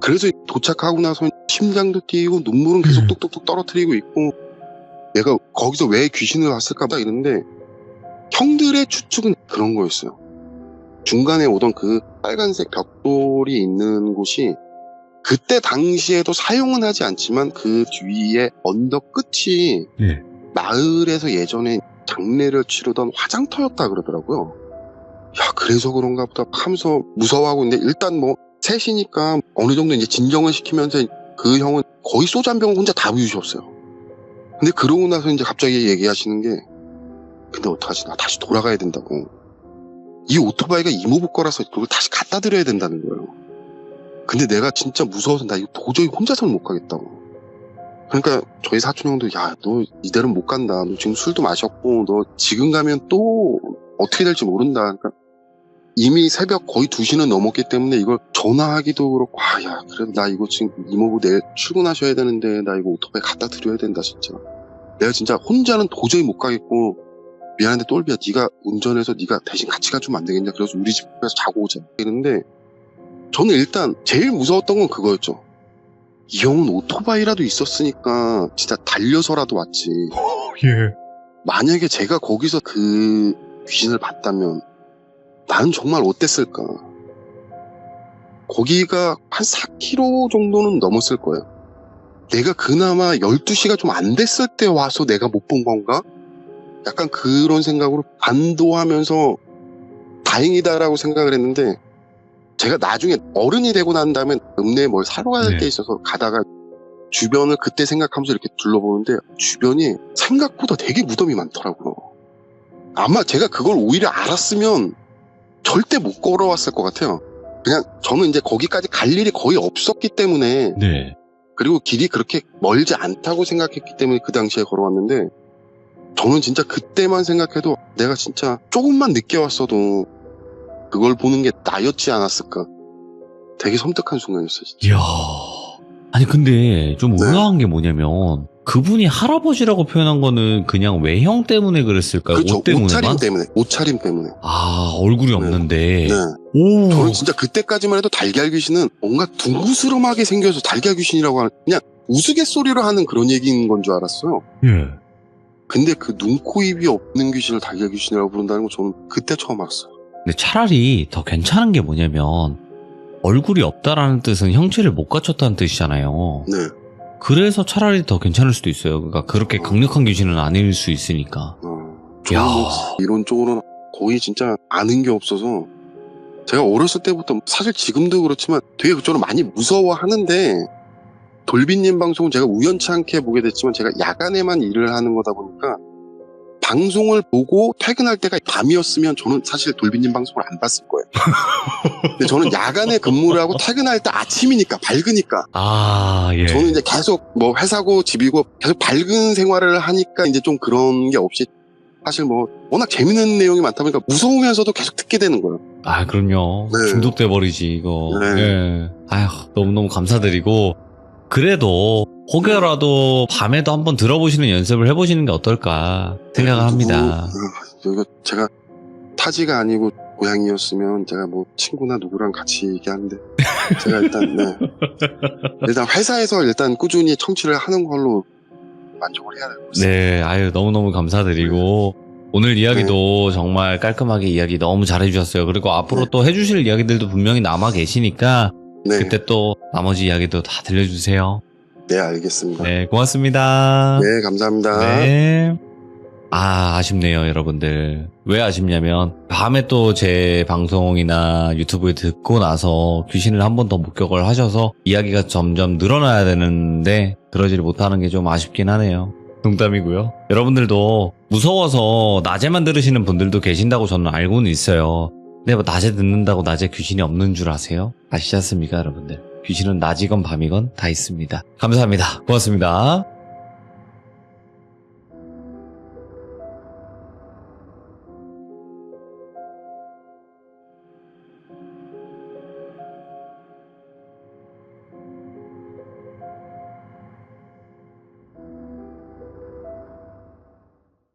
C: 그래서 도착하고 나서 심장도 뛰고 눈물은 계속 뚝뚝뚝 떨어뜨리고 있고 내가 거기서 왜 귀신을 봤을까 봐 이랬는데 형들의 추측은 그런 거였어요. 중간에 오던 그 빨간색 벽돌이 있는 곳이 그때 당시에도 사용은 하지 않지만 그 뒤에 언덕 끝이
A: 예.
C: 마을에서 예전에 장례를 치르던 화장터였다 그러더라고요. 야, 그래서 그런가 보다 하면서 무서워하고 있는데 일단 뭐 셋이니까 어느 정도 이제 진정을 시키면서 그 형은 거의 소주 한 병을 혼자 다 부으셨어요. 근데 그러고 나서 이제 갑자기 얘기하시는 게 근데 어떡하지? 나 다시 돌아가야 된다고. 이 오토바이가 이모부 거라서 그걸 다시 갖다 드려야 된다는 거예요. 근데 내가 진짜 무서워서 나 이거 도저히 혼자서는 못 가겠다고. 그러니까 저희 사촌 형도 야, 너 이대로는 못 간다. 너 지금 술도 마셨고 너 지금 가면 또 어떻게 될지 모른다. 그러니까 이미 새벽 거의 2시는 넘었기 때문에 이걸 전화하기도 그렇고 야, 그래도 나 이거 지금 이모부 내일 출근하셔야 되는데 나 이거 오토바이 갖다 드려야 된다 진짜. 내가 진짜 혼자는 도저히 못 가겠고 미안한데 똘비야 네가 운전해서 네가 대신 같이 가주면 안 되겠냐. 그래서 우리 집에서 자고 오자 이랬는데 저는 일단 제일 무서웠던 건 그거였죠. 이 형은 오토바이라도 있었으니까 진짜 달려서라도 왔지.
A: 예.
C: 만약에 제가 거기서 그 귀신을 봤다면 나는 정말 어땠을까. 거기가 한 4km 정도는 넘었을 거예요. 내가 그나마 12시가 좀 안 됐을 때 와서 내가 못 본 건가? 약간 그런 생각으로 안도하면서 다행이다라고 생각을 했는데 제가 나중에 어른이 되고 난 다음에 읍내에 뭘 사러 가야 될 게 있어서 가다가 주변을 그때 생각하면서 이렇게 둘러보는데 주변이 생각보다 되게 무덤이 많더라고요. 아마 제가 그걸 오히려 알았으면 절대 못 걸어왔을 것 같아요. 그냥 저는 이제 거기까지 갈 일이 거의 없었기 때문에
A: 네.
C: 그리고 길이 그렇게 멀지 않다고 생각했기 때문에 그 당시에 걸어왔는데 저는 진짜 그때만 생각해도 내가 진짜 조금만 늦게 왔어도 그걸 보는 게 나였지 않았을까. 되게 섬뜩한 순간이었어요. 진짜.
A: 이야. 아니 근데 좀
C: 네.
A: 의아한 게 뭐냐면 그분이 할아버지라고 표현한 거는 그냥 외형 때문에 그랬을까요?
C: 그렇죠.
A: 옷 때문에만?
C: 옷차림 때문에.
A: 아, 얼굴이 없는데.
C: 네.
A: 오.
C: 저는 진짜 그때까지만 해도 달걀 귀신은 뭔가 둥그스름하게 생겨서 달걀 귀신이라고 하는 그냥 우스갯소리로 하는 그런 얘기인 건 줄 알았어요.
A: 예.
C: 근데 그 눈, 코, 입이 없는 귀신을 달걀 귀신이라고 부른다는 건 저는 그때 처음 알았어요.
A: 근데 차라리 더 괜찮은 게 뭐냐면 얼굴이 없다라는 뜻은 형체를 못 갖췄다는 뜻이잖아요.
C: 네.
A: 그래서 차라리 더 괜찮을 수도 있어요. 그러니까 그렇게 강력한 귀신은 아닐 수 있으니까.
C: 저는 뭐 이런 쪽으로는 거의 진짜 아는 게 없어서 제가 어렸을 때부터 사실 지금도 그렇지만 되게 그쪽으로 많이 무서워하는데 돌비님 방송은 제가 우연치 않게 보게 됐지만 제가 야간에만 일을 하는 거다 보니까 방송을 보고 퇴근할 때가 밤이었으면 저는 사실 돌비님 방송을 안 봤을 거예요. 근데 저는 야간에 근무를 하고 퇴근할 때 아침이니까 밝으니까
A: 아, 예.
C: 저는 이제 계속 뭐 회사고 집이고 계속 밝은 생활을 하니까 이제 좀 그런 게 없이 사실 뭐 워낙 재밌는 내용이 많다 보니까 무서우면서도 계속 듣게 되는 거예요.
A: 아, 그럼요.
C: 네.
A: 중독돼 버리지 이거.
C: 네.
A: 예. 아휴, 너무너무 감사드리고 그래도 혹여라도 밤에도 한번 들어보시는 연습을 해보시는 게 어떨까 생각을 합니다.
C: 이거 제가 타지가 아니고 고양이였으면 제가 뭐 친구나 누구랑 같이 얘기하는데 제가 일단 일단 회사에서 일단 꾸준히 청취를 하는 걸로 만족을 해야 될 것 같습니다.
A: 네, 아유, 너무너무 감사드리고, 오늘 이야기도 정말 깔끔하게 이야기 너무 잘해주셨어요. 그리고 앞으로 또 해주실 이야기들도 분명히 남아 계시니까,
C: 네,
A: 그때 또 나머지 이야기도 다 들려주세요.
C: 네, 알겠습니다.
A: 네, 고맙습니다.
C: 네, 감사합니다.
A: 네. 아쉽네요, 여러분들. 왜 아쉽냐면, 밤에 또 제 방송이나 유튜브에 듣고 나서 귀신을 한 번 더 목격을 하셔서 이야기가 점점 늘어나야 되는데, 그러지를 못하는 게 좀 아쉽긴 하네요. 농담이고요. 여러분들도 무서워서 낮에만 들으시는 분들도 계신다고 저는 알고는 있어요. 근데 뭐 낮에 듣는다고 낮에 귀신이 없는 줄 아세요? 아시지 않습니까, 여러분들? 귀신은 낮이건 밤이건 다 있습니다. 감사합니다. 고맙습니다.